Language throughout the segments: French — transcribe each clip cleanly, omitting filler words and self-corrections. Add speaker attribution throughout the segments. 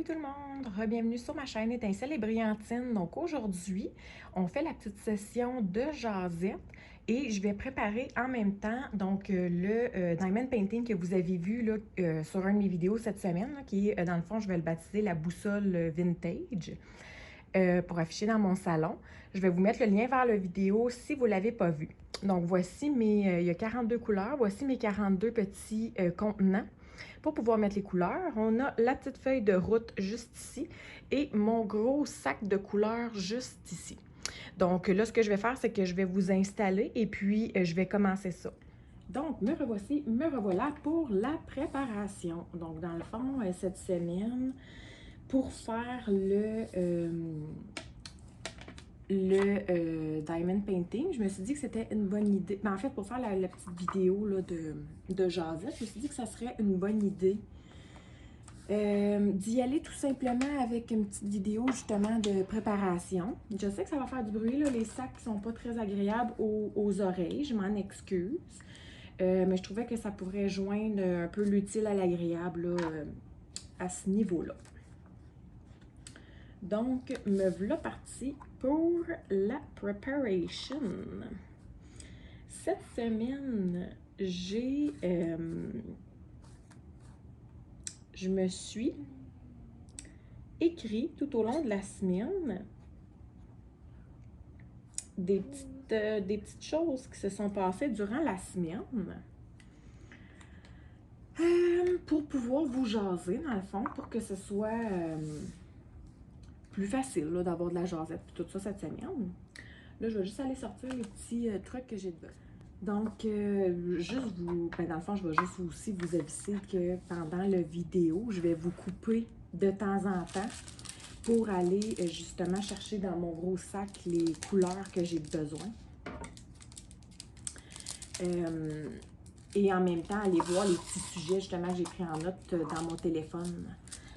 Speaker 1: tout le monde, bienvenue sur ma chaîne Étincelle et Brillantine. Donc aujourd'hui, on fait la petite session de jasette et je vais préparer en même temps le diamond painting que vous avez vu là, sur une de mes vidéos cette semaine, là, qui est dans le fond, je vais le baptiser la boussole vintage pour afficher dans mon salon. Je vais vous mettre le lien vers la vidéo si vous ne l'avez pas vu. Donc voici il y a 42 couleurs, voici mes 42 petits contenants. Pour pouvoir mettre les couleurs, on a la petite feuille de route juste ici et mon gros sac de couleurs juste ici. Donc là, ce que je vais faire, c'est que je vais vous installer et puis je vais commencer ça. Donc, me revoici, me revoilà pour la préparation. Donc, dans le fond, cette semaine, pour faire le diamond painting, je me suis dit que c'était une bonne idée. Ben, en fait, pour faire la petite vidéo là, de jasette, je me suis dit que ça serait une bonne idée d'y aller tout simplement avec une petite vidéo justement de préparation. Je sais que ça va faire du bruit, là, les sacs ne sont pas très agréables aux oreilles, je m'en excuse. Mais je trouvais que ça pourrait joindre un peu l'utile à l'agréable à ce niveau-là. Donc, me voilà partie pour la preparation. Cette semaine, je me suis écrit tout au long de la semaine des petites choses qui se sont passées durant la semaine pour pouvoir vous jaser, dans le fond, pour que ce soit plus facile d'avoir de la jasette et tout ça cette semaine. Là, je vais juste aller sortir les petits trucs que j'ai de besoin. Donc, dans le fond, je vais juste aussi vous aviser que pendant la vidéo, je vais vous couper de temps en temps pour aller justement chercher dans mon gros sac les couleurs que j'ai besoin. Et en même temps, aller voir les petits sujets justement que j'ai pris en note dans mon téléphone.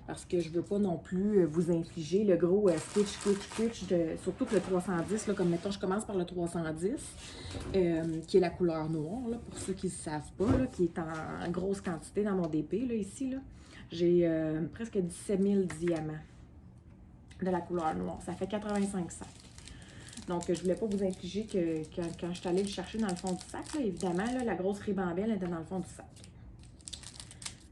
Speaker 1: Parce que je ne veux pas non plus vous infliger le gros switch, surtout que le 310, là, comme mettons, je commence par le 310, qui est la couleur noire, là, pour ceux qui ne savent pas, là, qui est en grosse quantité dans mon DP, là, ici. Là. J'ai presque 17 000 diamants de la couleur noire. Ça fait 85 sacs. Donc, je ne voulais pas vous infliger que quand je suis allée le chercher dans le fond du sac, là, évidemment, là, la grosse ribambelle était dans le fond du sac.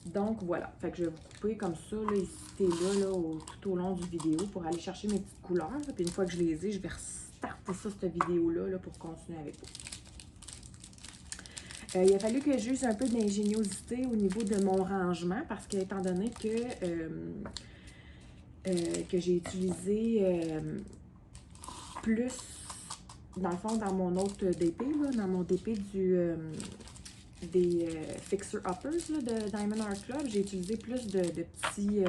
Speaker 1: Donc, voilà. Fait que je vais vous couper comme ça, là, ici et là, tout au long du vidéo pour aller chercher mes petites couleurs. Puis une fois que je les ai, je vais restarter ça, cette vidéo-là, là, pour continuer avec vous. Il a fallu que j'use un peu d'ingéniosité au niveau de mon rangement parce que, étant donné que j'ai utilisé plus, dans le fond, dans mon autre DP, là, dans mon DP des fixer-uppers de Diamond Art Club, j'ai utilisé plus de petits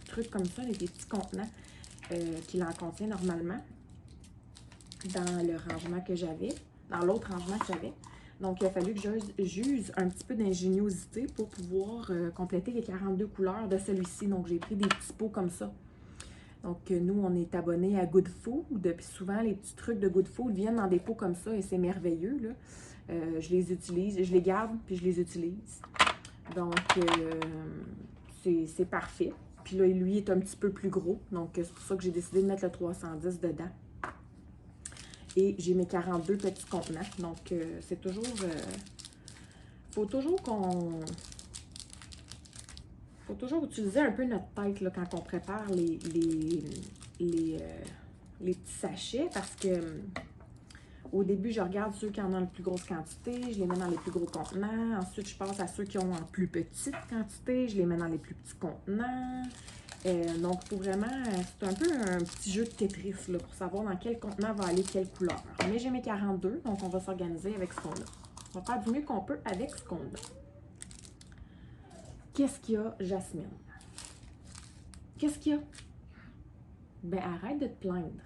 Speaker 1: trucs comme ça, des petits contenants qu'il en contient normalement dans le rangement que j'avais, dans l'autre rangement que j'avais. Donc, il a fallu que j'use un petit peu d'ingéniosité pour pouvoir compléter les 42 couleurs de celui-ci. Donc, j'ai pris des petits pots comme ça. Donc, nous, on est abonnés à Good Food. Puis souvent, les petits trucs de Good Food viennent dans des pots comme ça et c'est merveilleux, là. Je les utilise, je les garde, puis je les utilise. Donc, c'est parfait. Puis là, lui est un petit peu plus gros. Donc, c'est pour ça que j'ai décidé de mettre le 310 dedans. Et j'ai mes 42 petits contenants. Donc, c'est toujours... faut toujours utiliser un peu notre tête là, quand on prépare les petits sachets. Parce que... au début, je regarde ceux qui en ont la plus grosse quantité, je les mets dans les plus gros contenants. Ensuite, je passe à ceux qui ont en plus petite quantité, je les mets dans les plus petits contenants. Donc, pour vraiment, c'est un peu un petit jeu de Tetris là, pour savoir dans quel contenant va aller quelle couleur. Mais j'ai mes 42, donc on va s'organiser avec ce qu'on a. On va faire du mieux qu'on peut avec ce qu'on a. Qu'est-ce qu'il y a, Jasmine? Qu'est-ce qu'il y a? Ben, arrête de te plaindre.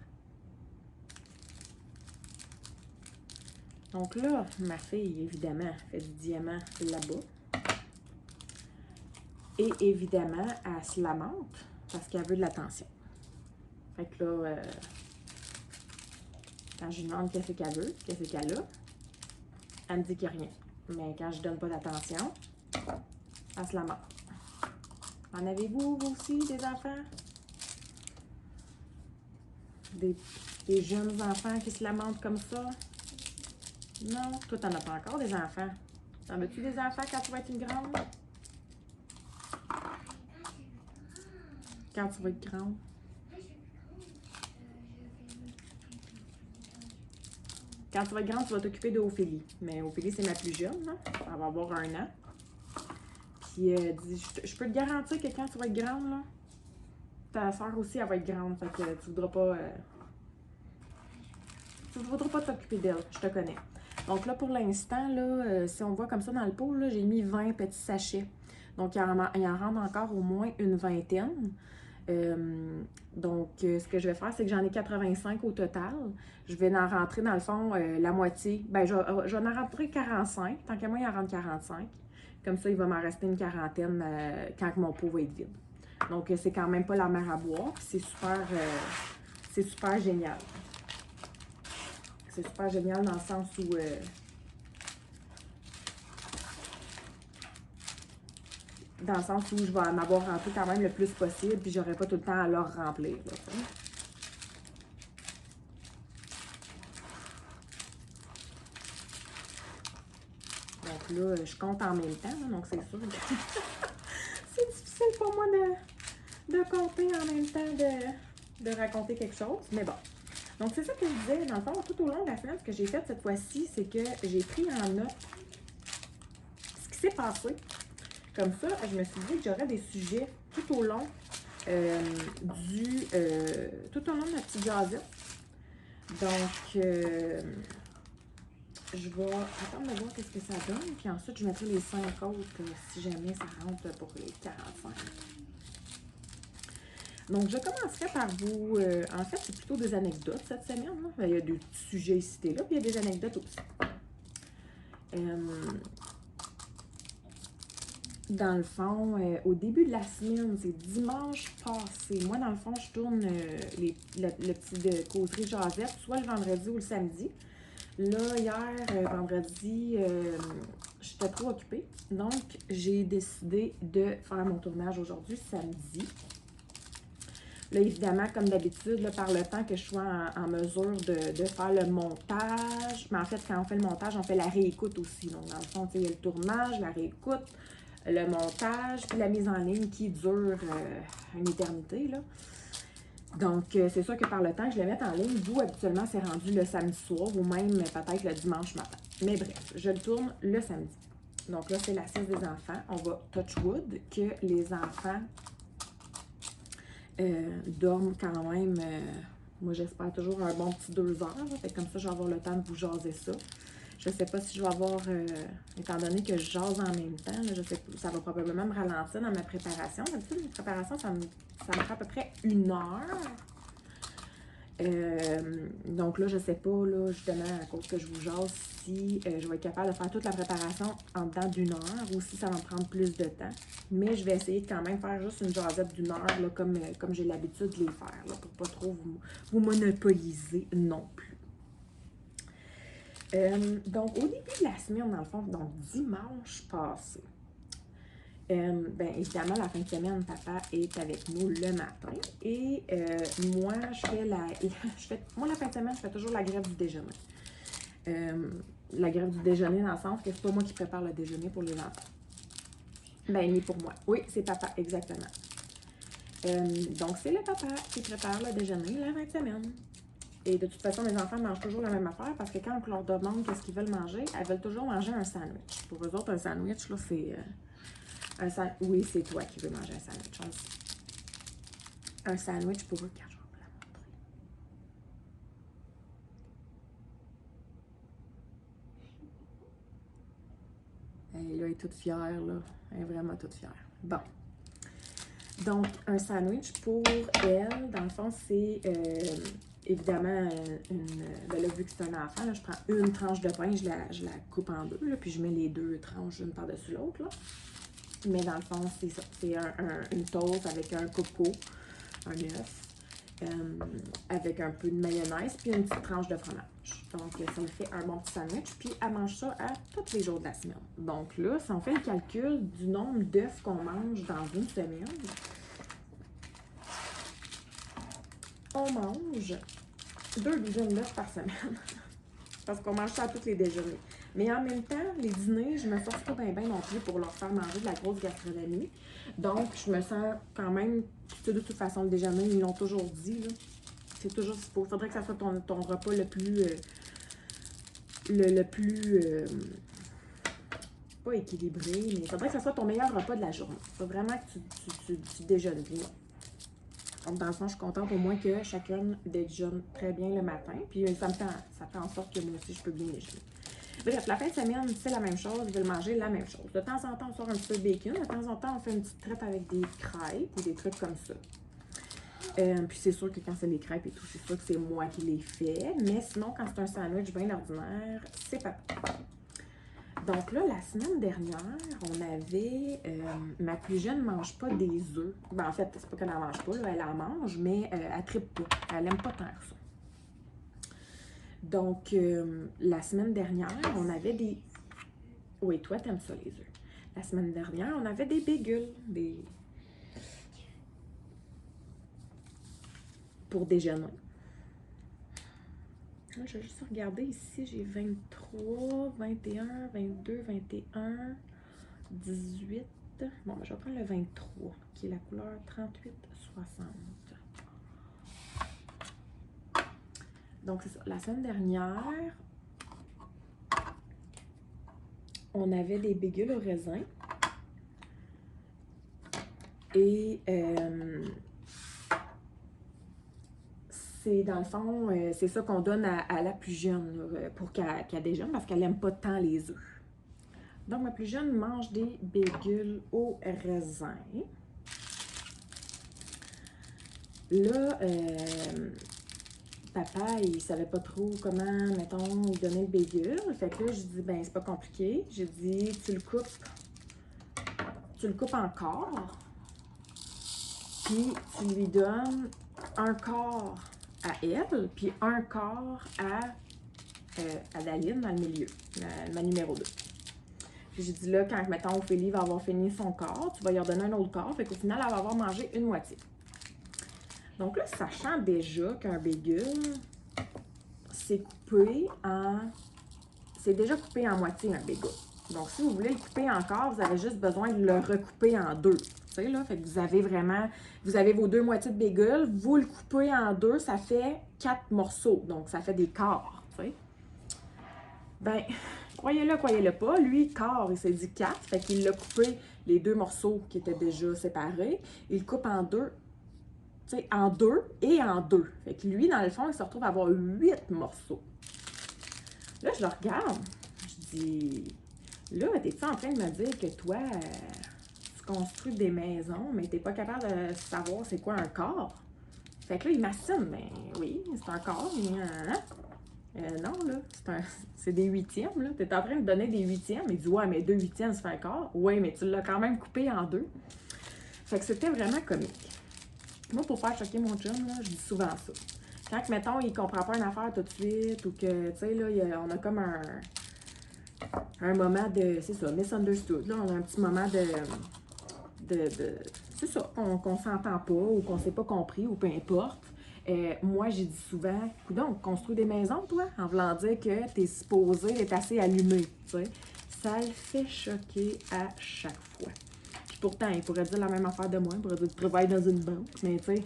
Speaker 1: Donc là, ma fille, évidemment, fait du diamant là-bas. Et évidemment, elle se lamente parce qu'elle veut de l'attention. Fait que là, quand je lui demande qu'est-ce qu'elle veut, qu'est-ce qu'elle a, elle me dit qu'il n'y a rien. Mais quand je donne pas d'attention, elle se lamente. En avez-vous, vous aussi, des enfants? Des jeunes enfants qui se lamentent comme ça? Non? Toi, t'en as pas encore des enfants? T'en veux-tu des enfants quand tu vas être une grande? Quand tu vas être grande? Quand tu vas être grande, tu vas t'occuper de Ophélie. Mais Ophélie, c'est ma plus jeune, là. Elle va avoir 1 an. Puis, je peux te garantir que quand tu vas être grande, là, ta soeur aussi, elle va être grande. Fait que tu voudras pas... tu ne voudras pas t'occuper d'elle, je te connais. Donc là, pour l'instant, là, si on voit comme ça dans le pot, j'ai mis 20 petits sachets. Donc, il en rentre encore au moins une vingtaine. Donc, ce que je vais faire, c'est que j'en ai 85 au total. Je vais en rentrer, dans le fond, la moitié. Ben, je vais en rentrer 45. Tant qu'à moi, il en rentre 45. Comme ça, il va m'en rester une quarantaine quand mon pot va être vide. Donc, c'est quand même pas la mer à boire. C'est super génial. C'est super génial dans le sens où je vais en avoir rempli quand même le plus possible, puis j'aurai pas tout le temps à leur remplir. Là, donc là, je compte en même temps, là, donc c'est sûr que c'est difficile pour moi de compter en même temps de raconter quelque chose, mais bon. Donc, c'est ça que je disais, dans le fond, tout au long de la semaine, ce que j'ai fait cette fois-ci, c'est que j'ai pris en note ce qui s'est passé. Comme ça, je me suis dit que j'aurais des sujets tout au long de ma petite jasette. Donc, je vais attendre de voir qu'est-ce que ça donne. Puis ensuite, je mettrai les 5 autres si jamais ça rentre pour les 45. Donc, je commencerai par vous... en fait, c'est plutôt des anecdotes cette semaine. Là. Il y a des petits sujets cités là, puis il y a des anecdotes aussi. Dans le fond, au début de la semaine, c'est dimanche passé. Moi, dans le fond, je tourne le petit causerie jasette, soit le vendredi ou le samedi. Là, hier, vendredi, j'étais trop occupée. Donc, j'ai décidé de faire mon tournage aujourd'hui, samedi. Là, évidemment, comme d'habitude, par le temps que je sois en mesure de faire le montage, mais en fait, quand on fait le montage, on fait la réécoute aussi. Donc, dans le fond, il y a le tournage, la réécoute, le montage, puis la mise en ligne qui dure une éternité, là. Donc, c'est sûr que par le temps que je le mette en ligne, vous, habituellement, c'est rendu le samedi soir ou même peut-être le dimanche matin. Mais bref, je le tourne le samedi. Donc là, c'est la sieste des enfants. On va touch wood que les enfants dorment quand même, moi j'espère toujours un bon petit 2 heures. Là, fait que comme ça, je vais avoir le temps de vous jaser ça. Je ne sais pas si je vais avoir, étant donné que je jase en même temps, là, je sais pas, ça va probablement me ralentir dans ma préparation. D'habitude, ma préparation, ça me prend à peu près 1 heure. Donc là, je ne sais pas, là, justement, à cause que je vous jase, si je vais être capable de faire toute la préparation en dedans d'1 heure ou si ça va me prendre plus de temps. Mais je vais essayer de quand même faire juste une jasette d'1 heure, là, comme j'ai l'habitude de les faire, là, pour pas trop vous monopoliser non plus. Donc, au début de la semaine, dans le fond, donc dimanche passé, bien évidemment, la fin de semaine, papa est avec nous le matin. Et moi, moi, la fin de semaine, je fais toujours la grève du déjeuner. La grève du déjeuner dans le sens que c'est pas moi qui prépare le déjeuner pour les enfants. Ben, ni pour moi. Oui, c'est papa, exactement. Donc, c'est le papa qui prépare le déjeuner la fin de semaine. Et de toute façon, les enfants mangent toujours la même affaire parce que quand on leur demande qu'est-ce qu'ils veulent manger, elles veulent toujours manger un sandwich. Pour eux autres, un sandwich, là, c'est... Oui, c'est toi qui veux manger un sandwich. Un sandwich pour eux, car je vais vous la montrer. Elle est toute fière, là. Elle est vraiment toute fière. Bon. Donc, un sandwich pour elle, dans le fond, c'est... évidemment, ben là, vu que c'est un enfant, là, je prends une tranche de pain, je la coupe en deux, là, puis je mets les 2 tranches une par-dessus l'autre, là. Mais dans le fond, c'est ça. C'est une toast avec un coco, un œuf, avec un peu de mayonnaise, puis une petite tranche de fromage. Donc, ça me fait un bon petit sandwich, puis elle mange ça à tous les jours de la semaine. Donc là, si on fait le calcul du nombre d'œufs qu'on mange dans une semaine, on mange 2 douzaines d'œufs par semaine. Parce qu'on mange ça à tous les déjeuners. Mais en même temps, les dîners, je me force pas bien non plus pour leur faire manger de la grosse gastronomie. Donc, je me sens quand même, de toute façon, le déjeuner, ils l'ont toujours dit, là. C'est toujours ce qu'il faut. Faudrait que ça soit ton repas le plus... le plus... pas équilibré, mais il faudrait que ça soit ton meilleur repas de la journée. Il faut vraiment que tu déjeunes bien. Donc, dans le fond, je suis contente au moins que chacune déjeune très bien le matin. Puis, ça fait en sorte que moi aussi, je peux bien déjeuner. Bref, la fin de semaine, c'est la même chose. Ils veulent manger la même chose. De temps en temps, on sort un petit peu de bacon. De temps en temps, on fait une petite traite avec des crêpes ou des trucs comme ça. Puis c'est sûr que quand c'est des crêpes et tout, c'est sûr que c'est moi qui les fais. Mais sinon, quand c'est un sandwich bien ordinaire, c'est papa. Donc là, la semaine dernière, on avait... ma plus jeune ne mange pas des œufs. Ben, en fait, c'est pas qu'elle n'en mange pas, là, elle en mange, mais elle trippe pas. Elle aime pas tant que ça. Donc, la semaine dernière, on avait des... Oui, toi, t'aimes ça, les œufs. La semaine dernière, on avait des bagels, pour déjeuner. Je vais juste regarder ici, j'ai 23, 21, 22, 21, 18. Bon, ben, je vais prendre le 23, qui est la couleur 3860. Donc, c'est ça. La semaine dernière, on avait des bagels au raisin. Et c'est dans le fond, c'est ça qu'on donne à la plus jeune là, pour qu'elle déjeune parce qu'elle n'aime pas tant les œufs. Donc, ma plus jeune mange des bagels au raisin. Là, papa, il savait pas trop comment, mettons, lui donner le bagel. Fait que là, je dis, ben, c'est pas compliqué. J'ai dit, tu le coupes en quart, puis tu lui donnes un quart à elle, puis un quart à Daline dans le milieu, ma numéro 2. Puis j'ai dit là, quand, mettons, Ophélie va avoir fini son quart, tu vas lui redonner un autre quart, fait qu'au final, elle va avoir mangé une moitié. Donc là, sachant déjà qu'un bagel, c'est déjà coupé en moitié, un bagel. Donc, si vous voulez le couper en quart, vous avez juste besoin de le recouper en deux. Tu sais, là, fait que vous avez vos 2 moitiés de bagel, vous le coupez en 2, ça fait 4 morceaux. Donc, ça fait des quarts, tu sais. Ben, croyez-le pas, lui, quart, il s'est dit 4, fait qu'il l'a coupé les 2 morceaux qui étaient déjà séparés. Il le coupe en 2, tu sais, en 2 et en 2. Fait que lui, dans le fond, il se retrouve à avoir 8 morceaux. Là, je le regarde, je dis... Là, t'es-tu en train de me dire que toi, tu construis des maisons, mais t'es pas capable de savoir c'est quoi un quart? Fait que là, il m'assine. Ben oui, c'est un quart. Non, là, c'est des huitièmes, là. T'es en train de donner des huitièmes. Il dit, ouais, mais 2 huitièmes, ça fait un quart. Ouais, mais tu l'as quand même coupé en 2. Fait que c'était vraiment comique. Moi, pour faire choquer mon chum, là, je dis souvent ça. Quand, mettons, il comprend pas une affaire tout de suite, ou que, tu sais, là, on a comme un moment de, c'est ça, misunderstood, là, on a un petit moment c'est ça, qu'on s'entend pas, ou qu'on s'est pas compris, ou peu importe. Moi, j'ai dit souvent, coudonc, construis des maisons, toi, en voulant dire que t'es supposé être assez allumé, tu sais. Ça le fait choquer à chaque fois. Puis pourtant, il pourrait dire la même affaire de moi, il pourrait dire, tu travailles dans une banque, mais tu sais,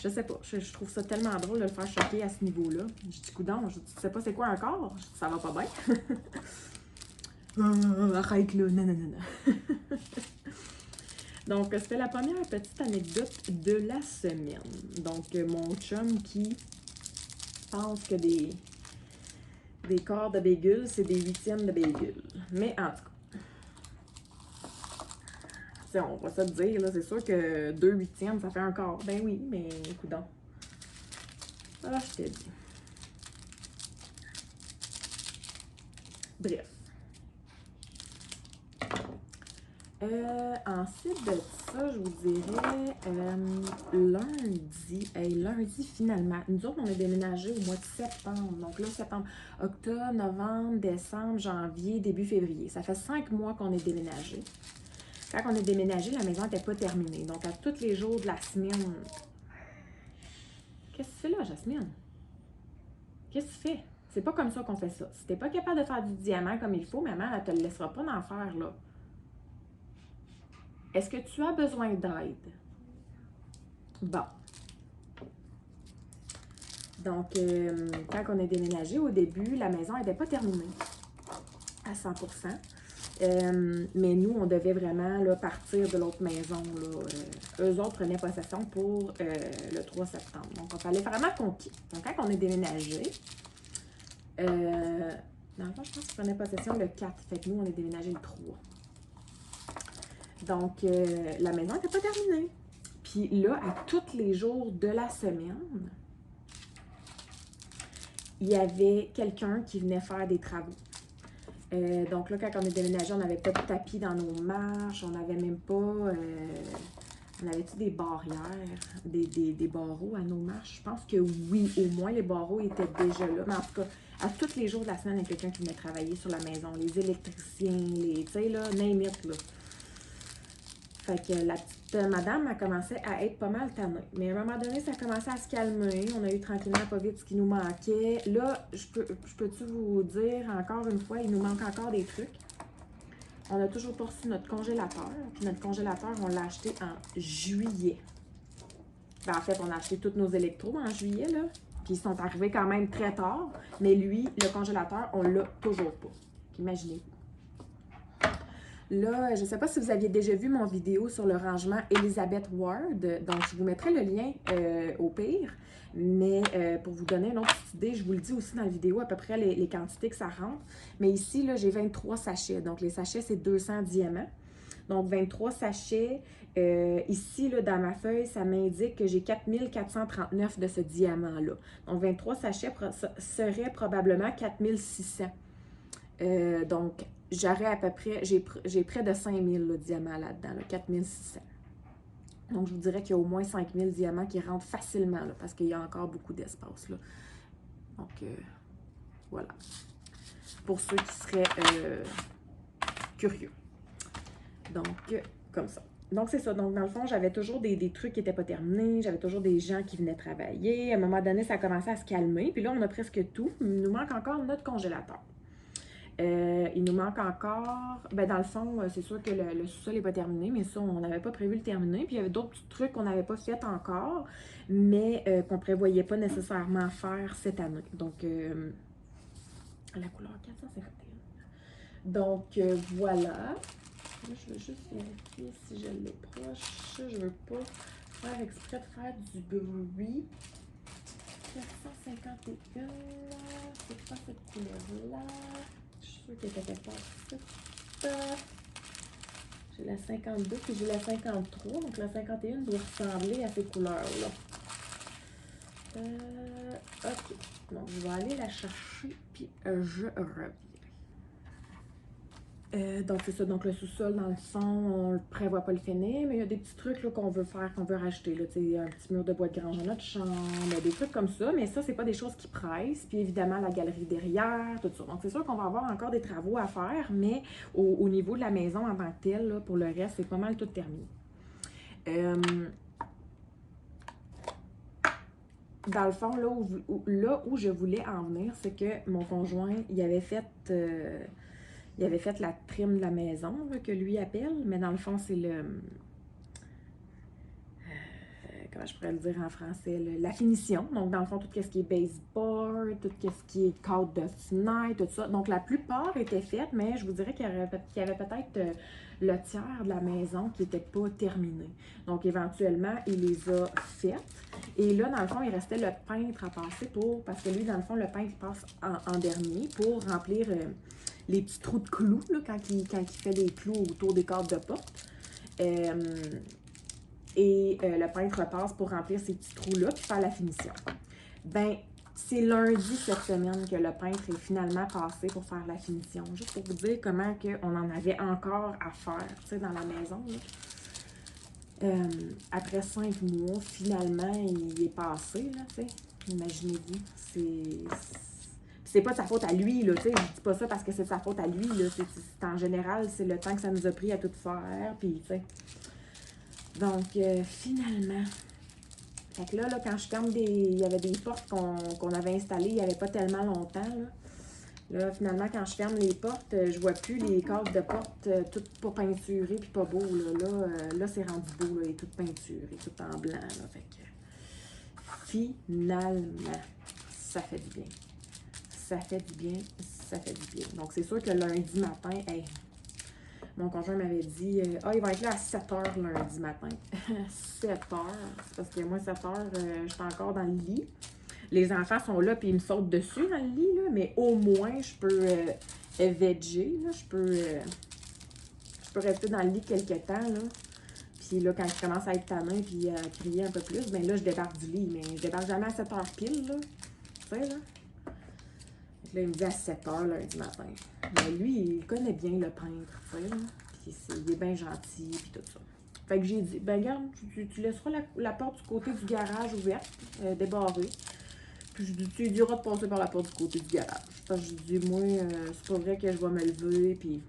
Speaker 1: je sais pas, je trouve ça tellement drôle de le faire choquer à ce niveau-là. Je dis, coudonc, tu sais pas c'est quoi un corps? Je dis, ça va pas bien. Arrête là, non. Donc, c'était la première petite anecdote de la semaine. Donc, mon chum qui pense que des quarts de bagel, c'est des huitièmes de bagel. Mais en tout cas, on va se dire, là, c'est sûr que 2 huitièmes, ça fait un quart. Ben oui, mais coudonc. Ah, je t'ai dit. Bref. Ensuite de ça, je vous dirais lundi. Hey, lundi, finalement. Nous autres, on a déménagé au mois de septembre. Donc là, septembre, octobre, novembre, décembre, janvier, début février. Ça fait 5 mois qu'on est déménagé. Quand on est déménagé, la maison n'était pas terminée. Donc, à tous les jours de la semaine. Qu'est-ce que tu fais là, Jasmine? Qu'est-ce que tu fais? C'est pas comme ça qu'on fait ça. Si t'es pas capable de faire du diamant comme il faut, maman, elle te le laissera pas d'en faire, là. Est-ce que tu as besoin d'aide? Bon. Donc, quand on est déménagé, au début, la maison n'était pas terminée à 100%. Mais nous, on devait vraiment là, partir de l'autre maison. Là. Eux autres prenaient possession pour le 3 septembre. Donc, il fallait vraiment qu'on quitte. Donc, quand on est déménagé, dans le fond, je pense qu'ils prenaient possession le 4. Fait que nous, on est déménagé le 3. Donc, la maison n'était pas terminée. Puis là, à tous les jours de la semaine, il y avait quelqu'un qui venait faire des travaux. Donc là, quand on est déménagé, on n'avait pas de tapis dans nos marches, on n'avait même pas... on avait-tu des barrières, des barreaux à nos marches? Je pense que oui, au moins les barreaux étaient déjà là. Mais en tout cas, à tous les jours de la semaine, il y a quelqu'un qui venait travailler sur la maison. Les électriciens, les... Tu sais, là, name it, là. Fait que la petite madame a commencé à être pas mal tannée. Mais à un moment donné, ça a commencé à se calmer. On a eu tranquillement pas vite ce qui nous manquait. Là, je peux-tu vous dire encore une fois, il nous manque encore des trucs. On a toujours pas reçu notre congélateur. Puis notre congélateur, on l'a acheté en juillet. Ben, en fait, on a acheté tous nos électros en juillet, là. Puis ils sont arrivés quand même très tard. Mais lui, le congélateur, on l'a toujours pas. Imaginez-vous. Là, je ne sais pas si vous aviez déjà vu mon vidéo sur le rangement Elizabeth Ward. Donc, je vous mettrai le lien au pire. Mais pour vous donner une autre idée, je vous le dis aussi dans la vidéo à peu près les quantités que ça rentre. Mais ici, là, j'ai 23 sachets. Donc, les sachets, c'est 200 diamants. Donc, 23 sachets. Ici, là, dans ma feuille, ça m'indique que j'ai 4439 de ce diamant-là. Donc, 23 sachets seraient probablement 4600. Donc, j'aurais à peu près, j'ai près de 5000 diamants là-dedans, là, 4600. Donc, je vous dirais qu'il y a au moins 5000 diamants qui rentrent facilement, là, parce qu'il y a encore beaucoup d'espace, là. Donc, voilà. Pour ceux qui seraient curieux. Donc, comme ça. Donc, c'est ça. Donc, dans le fond, j'avais toujours des trucs qui n'étaient pas terminés. J'avais toujours des gens qui venaient travailler. À un moment donné, ça a commencé à se calmer. Puis là, on a presque tout. Il nous manque encore notre congélateur. Il nous manque encore, ben dans le fond, c'est sûr que le sous-sol n'est pas terminé, mais ça, on n'avait pas prévu le terminer. Puis il y avait d'autres petits trucs qu'on n'avait pas fait encore, mais qu'on ne prévoyait pas nécessairement faire cette année. Donc, la couleur 451. Donc, voilà. Là, je veux juste vérifier si je l'ai proche. Je ne veux pas faire exprès de faire du bruit. 451, c'est pas cette couleur-là. Je suis sûre qu'elle était quelque part. J'ai la 52 puis j'ai la 53. Donc la 51 doit ressembler à ces couleurs-là. Ok. Donc je vais aller la chercher puis je reviens. Donc c'est ça, donc le sous-sol dans le fond, on ne prévoit pas le finir, mais il y a des petits trucs qu'on veut faire, qu'on veut rajouter, là, un petit mur de bois de grange dans notre chambre, des trucs comme ça, mais ça c'est pas des choses qui pressent, puis évidemment la galerie derrière, tout ça. Donc c'est sûr qu'on va avoir encore des travaux à faire, mais au niveau de la maison en tant que telle, là, pour le reste, c'est pas mal tout terminé. Dans le fond, là où je voulais en venir, c'est que mon conjoint, il avait fait la trim de la maison, là, que lui appelle, mais dans le fond, c'est le... comment je pourrais le dire en français? La finition. Donc, dans le fond, tout ce qui est baseboard, tout ce qui est cadre de fenêtre, tout ça. Donc, la plupart étaient faites, mais je vous dirais qu'il y avait peut-être le tiers de la maison qui n'était pas terminé. Donc, éventuellement, il les a faites. Et là, dans le fond, il restait le peintre à passer pour... Parce que lui, dans le fond, le peintre passe en dernier pour remplir... les petits trous de clous, là, quand il fait des clous autour des cadres de porte. Le peintre passe pour remplir ces petits trous-là puis faire la finition. Ben, c'est lundi cette semaine que le peintre est finalement passé pour faire la finition. Juste pour vous dire comment on en avait encore à faire, tu sais, dans la maison, après 5 mois, finalement, il est passé, là, tu sais. Imaginez-vous, c'est pas de sa faute à lui, là, tu sais. Je dis pas ça parce que c'est de sa faute à lui, là. En général, c'est le temps que ça nous a pris à tout faire, puis, tu sais. Donc, finalement... Fait que là, quand je ferme il y avait des portes qu'on avait installées il n'y avait pas tellement longtemps, là. Là, finalement, quand je ferme les portes, je vois plus les cadres de porte toutes pas peinturées puis pas beau, là, c'est rendu beau, là, il est tout peinturé, tout en blanc, là. Fait que, finalement, ça fait du bien. Ça fait du bien, ça fait du bien. Donc, c'est sûr que lundi matin, hey, mon conjoint m'avait dit, il va être là à 7 h lundi matin. 7 h, c'est parce que moi, 7 h, je suis encore dans le lit. Les enfants sont là, puis ils me sautent dessus dans le lit, là, mais au moins, je peux veger, là, je peux rester dans le lit quelques temps, là. Puis là, quand je commence à être tannée puis à crier un peu plus, ben là, je débarque du lit, mais je débarque jamais à 7 h pile, là. Tu sais, là. Donc là, il me dit à 7 h lundi matin. Mais lui, il connaît bien le peintre, tu sais, là. Puis il est bien gentil, puis tout ça. Fait que j'ai dit, ben regarde, tu laisseras la porte du côté du garage ouverte, débarrée. Puis je dis, tu lui diras de passer par la porte du côté du garage. Parce que je dis, moi, c'est pas vrai que je vais me lever, puis...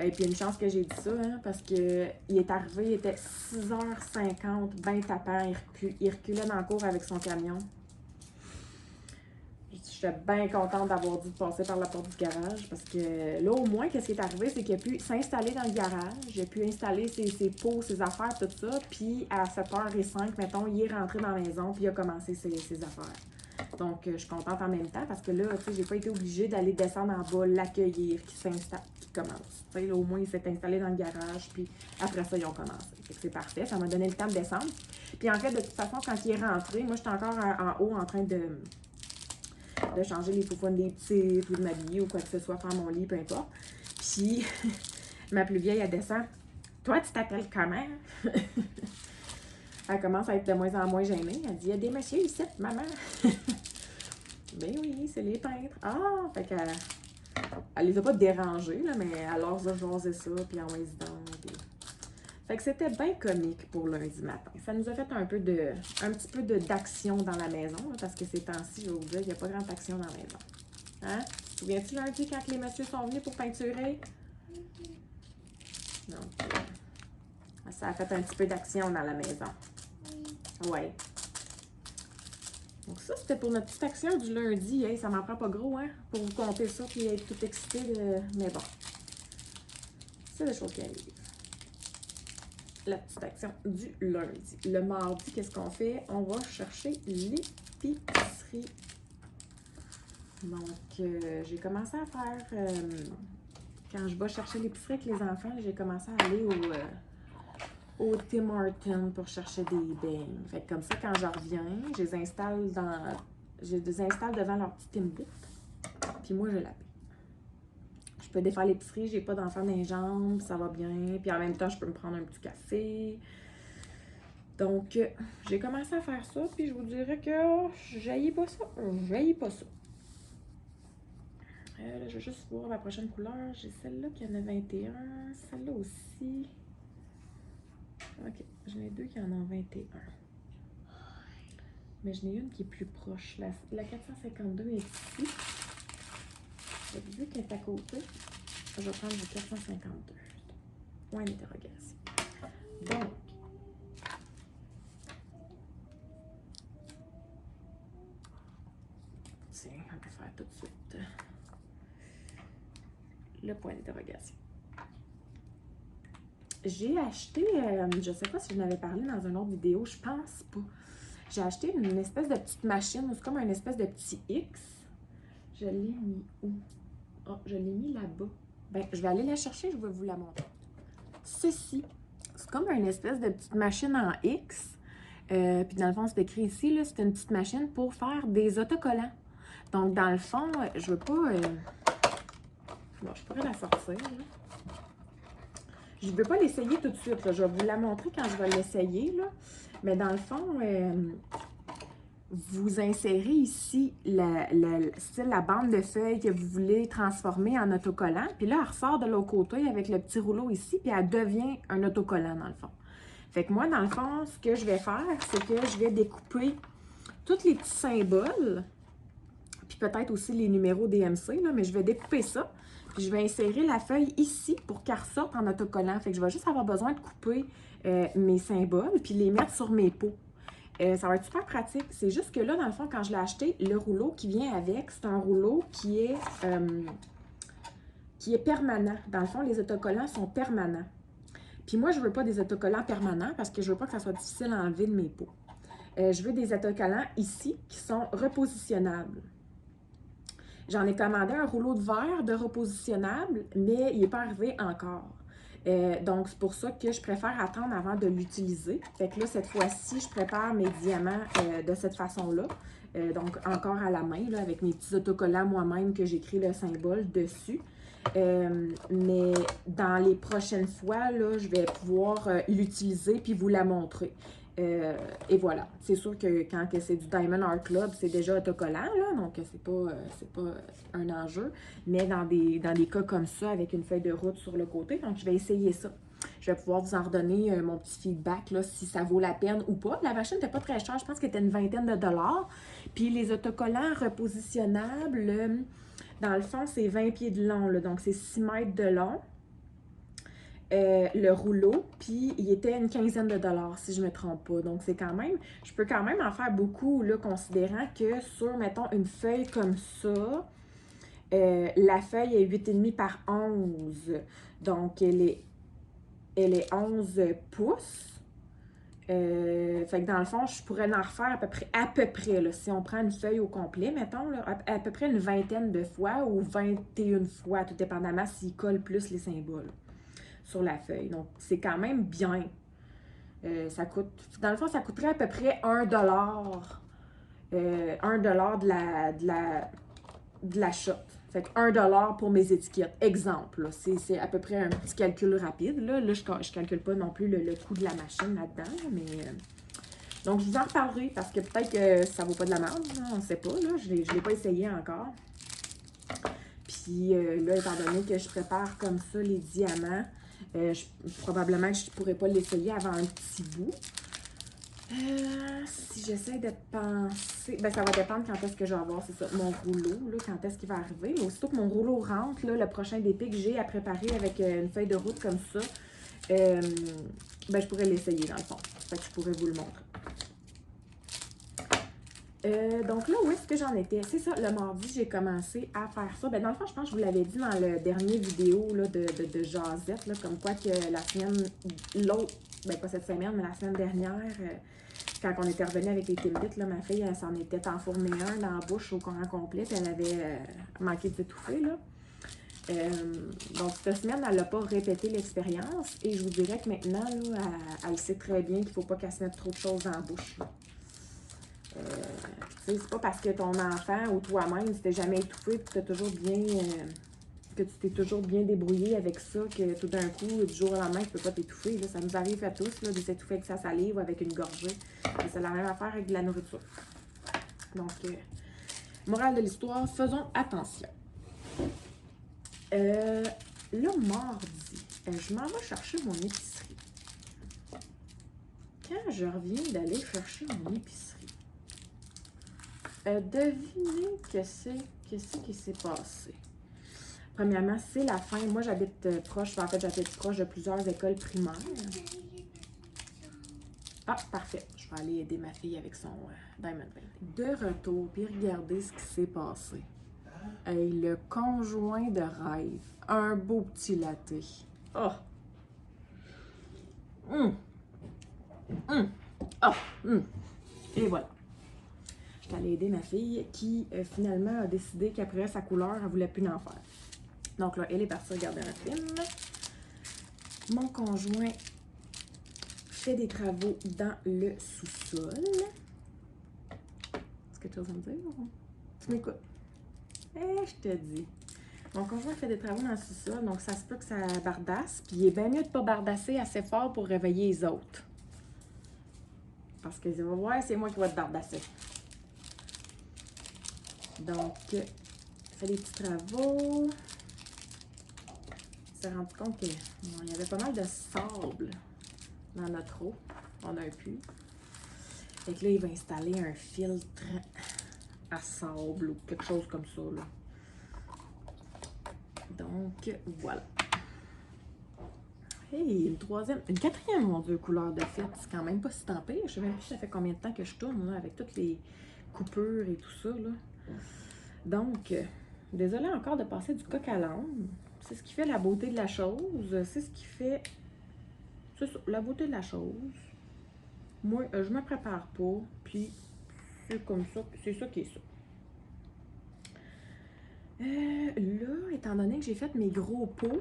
Speaker 1: Et puis une chance que j'ai dit ça, hein, parce que il est arrivé, il était 6 h 50, ben tapant, il reculait dans la cour avec son camion. J'étais bien contente d'avoir dû passer par la porte du garage, parce que là, au moins, qu'est-ce qui est arrivé, c'est qu'il a pu s'installer dans le garage, il a pu installer ses pots, ses affaires, tout ça, puis à 7 h 05, mettons, il est rentré dans la maison, puis il a commencé ses affaires. Donc, je suis contente en même temps, parce que là, tu sais, j'ai pas été obligée d'aller descendre en bas, l'accueillir, qu'il s'installe, qu'il commence. Tu sais, là, au moins, il s'est installé dans le garage, puis après ça, ils ont commencé. Fait que c'est parfait, ça m'a donné le temps de descendre. Puis en fait, de toute façon, quand il est rentré, moi, j'étais encore en haut en train de changer les poufounes des petits, ou de m'habiller ou quoi que ce soit, faire mon lit, peu importe. Puis, ma plus vieille, elle descend. Toi, tu t'appelles comment? Elle commence à être de moins en moins gênée. Elle dit, il y a des messieurs ici, maman. Ben oui, c'est les peintres. Ah, fait qu'elle les a pas dérangés, là, mais elle leur a jasé ça, puis en résidence. Fait que c'était bien comique pour lundi matin. Ça nous a fait un petit peu d'action dans la maison, là, parce que ces temps-ci, je vais vous dire, il n'y a pas grande action dans la maison. Hein? Tu te souviens-tu lundi quand les messieurs sont venus pour peinturer? Donc, ça a fait un petit peu d'action dans la maison. Ouais. Donc ça, c'était pour notre petite action du lundi. Hey, ça m'en prend pas gros, hein, pour vous compter ça et être tout excité. Mais bon, c'est des choses qui arrivent. La petite action du lundi. Le mardi, qu'est-ce qu'on fait? On va chercher l'épicerie. Donc, j'ai commencé à faire... quand je vais chercher l'épicerie avec les enfants, j'ai commencé à aller au Tim Hortons pour chercher des beignes. Fait que comme ça, quand je reviens, je les installe devant leur petit Timbit. Puis moi, je la paie. Je peux défaire l'épicerie, j'ai pas d'enfant dans les jambes, ça va bien. Puis en même temps, je peux me prendre un petit café. Donc, j'ai commencé à faire ça, puis je vous dirais que j'haïs pas ça. J'haïs pas ça. Là, je vais juste voir la prochaine couleur. J'ai celle-là qui en a 21. Celle-là aussi. Ok, j'en ai deux qui en ont 21. Mais j'en ai une qui est plus proche. La 452 est ici. Je vais vous dire qu'elle est à côté. Je vais prendre la 452. Point d'interrogation. Donc, tiens, on va faire tout de suite le point d'interrogation. J'ai acheté, je ne sais pas si je n'avais parlé dans une autre vidéo, je pense pas. J'ai acheté une espèce de petite machine, c'est comme une espèce de petit X. Je l'ai mis où? Oh, je l'ai mis là-bas. Ben, je vais aller la chercher, je vais vous la montrer. Ceci, c'est comme une espèce de petite machine en X. Puis dans le fond, c'est écrit ici, c'est une petite machine pour faire des autocollants. Donc, dans le fond, je veux pas... bon, je pourrais la sortir, là. Je ne veux pas l'essayer tout de suite, là. Je vais vous la montrer quand je vais l'essayer, là. Mais dans le fond, vous insérez ici la bande de feuilles que vous voulez transformer en autocollant. Puis là, elle ressort de l'autre côté avec le petit rouleau ici, puis elle devient un autocollant dans le fond. Fait que moi, dans le fond, ce que je vais faire, c'est que je vais découper tous les petits symboles, puis peut-être aussi les numéros DMC, là, mais je vais découper ça. Puis je vais insérer la feuille ici pour qu'elle ressorte en autocollant. Fait que je vais juste avoir besoin de couper mes symboles, puis les mettre sur mes pots. Ça va être super pratique. C'est juste que là, dans le fond, quand je l'ai acheté, le rouleau qui vient avec, c'est un rouleau qui est permanent. Dans le fond, les autocollants sont permanents. Puis moi, je ne veux pas des autocollants permanents parce que je ne veux pas que ça soit difficile à enlever de mes pots. Je veux des autocollants ici qui sont repositionnables. J'en ai commandé un rouleau de verre de repositionnable, mais il n'est pas arrivé encore. Donc, c'est pour ça que je préfère attendre avant de l'utiliser. Fait que là, cette fois-ci, je prépare mes diamants de cette façon-là. Donc, encore à la main, là, avec mes petits autocollants moi-même que j'écris le symbole dessus. Mais dans les prochaines fois, là, je vais pouvoir l'utiliser puis vous la montrer. Et voilà. C'est sûr que quand c'est du Diamond Art Club, c'est déjà autocollant, là, donc c'est pas un enjeu. Mais dans des cas comme ça, avec une feuille de route sur le côté, donc je vais essayer ça. Je vais pouvoir vous en redonner mon petit feedback, là, si ça vaut la peine ou pas. La machine n'était pas très chère, je pense qu'elle était une vingtaine de dollars. Puis les autocollants repositionnables, dans le fond, c'est 20 pieds de long, là, donc c'est 6 mètres de long. Le rouleau, puis il était une quinzaine de dollars, si je ne me trompe pas. Donc, c'est quand même, je peux quand même en faire beaucoup, là, considérant que sur, mettons, une feuille comme ça, la feuille est 8,5 par 11. Donc, elle est 11 pouces. Fait que dans le fond, je pourrais en refaire à peu près là, si on prend une feuille au complet, mettons, là, à peu près une vingtaine de fois ou 21 fois, tout dépendamment s'il colle plus les symboles sur la feuille. Donc, c'est quand même bien. Ça coûte, dans le fond, ça coûterait à peu près 1 $. 1 $ de la shot. Fait que 1 $ pour mes étiquettes. Exemple, c'est à peu près un petit calcul rapide. Là, je ne calcule pas non plus le coût de la machine là-dedans, mais... donc, je vous en reparlerai parce que peut-être que ça vaut pas de la merde. On ne sait pas. Là, je ne l'ai pas essayé encore. Puis là, étant donné que je prépare comme ça les diamants, probablement que je ne pourrais pas l'essayer avant un petit bout. Si j'essaie de penser... Ben, ça va dépendre quand est-ce que je vais avoir, c'est ça, mon rouleau, là, quand est-ce qu'il va arriver. Mais aussitôt que mon rouleau rentre, là, le prochain dépi que j'ai à préparer avec une feuille de route comme ça, ben, je pourrais l'essayer dans le fond. Fait que je pourrais vous le montrer. Donc là, où est-ce que j'en étais? C'est ça, le mardi, j'ai commencé à faire ça. Ben, dans le fond, je pense que je vous l'avais dit dans le dernier vidéo là, de Jazette, là, comme quoi que la semaine, l'autre, ben pas cette semaine, mais la semaine dernière, quand on était revenu avec les Timbits, là, ma fille, elle s'en était enfournée un dans la bouche au courant complet, puis elle avait manqué de s'étouffer, là. Donc, cette semaine, elle n'a pas répété l'expérience, et je vous dirais que maintenant, là, elle sait très bien qu'il ne faut pas qu'elle se mette trop de choses dans la bouche, là. C'est pas parce que ton enfant ou toi-même, tu t'es jamais étouffé, que tu t'es toujours bien débrouillé avec ça, que tout d'un coup, du jour au lendemain, tu peux pas t'étouffer. Ça nous arrive à tous là, de s'étouffer avec sa salive ou avec une gorgée. C'est la même affaire avec de la nourriture. Donc, morale de l'histoire, faisons attention. Là, mardi, je m'en vais chercher mon épicerie. Quand je reviens d'aller chercher mon épicerie, devinez qu'est-ce qui s'est passé. Premièrement, c'est la fin. Moi, j'habite proche, en fait, j'habite proche de plusieurs écoles primaires. Ah, parfait. Je vais aller aider ma fille avec son Diamond Painting. De retour, puis regardez ce qui s'est passé. Hey, le conjoint de rêve. Un beau petit latte. Oh! Et voilà. Je suis allée aider ma fille qui, finalement, a décidé qu'après sa couleur, elle ne voulait plus en faire. Donc là, elle est partie regarder un film. Mon conjoint fait des travaux dans le sous-sol. Est-ce que tu vas me dire? Tu m'écoutes? Je te dis. Mon conjoint fait des travaux dans le sous-sol, donc ça se peut que ça bardasse. Puis il est bien mieux de ne pas bardasser assez fort pour réveiller les autres. Parce que tu vas voir, c'est moi qui vais te bardasser. Donc, fait des petits travaux. On s'est rendu compte qu'il y avait pas mal de sable dans notre eau. On a un puits. Fait que là, il va installer un filtre à sable ou quelque chose comme ça, là. Donc, voilà. Hey, une quatrième, mon Dieu, couleur de fête. C'est quand même pas si tant pire. Je sais même plus ça fait combien de temps que je tourne, là, avec toutes les coupures et tout ça, là. Donc, désolée encore de passer du coq à l'âne. C'est ce qui fait la beauté de la chose. C'est ce qui fait... C'est ça, la beauté de la chose. Moi, je me prépare pas, puis c'est comme ça, c'est ça qui est ça. Là, étant donné que j'ai fait mes gros pots,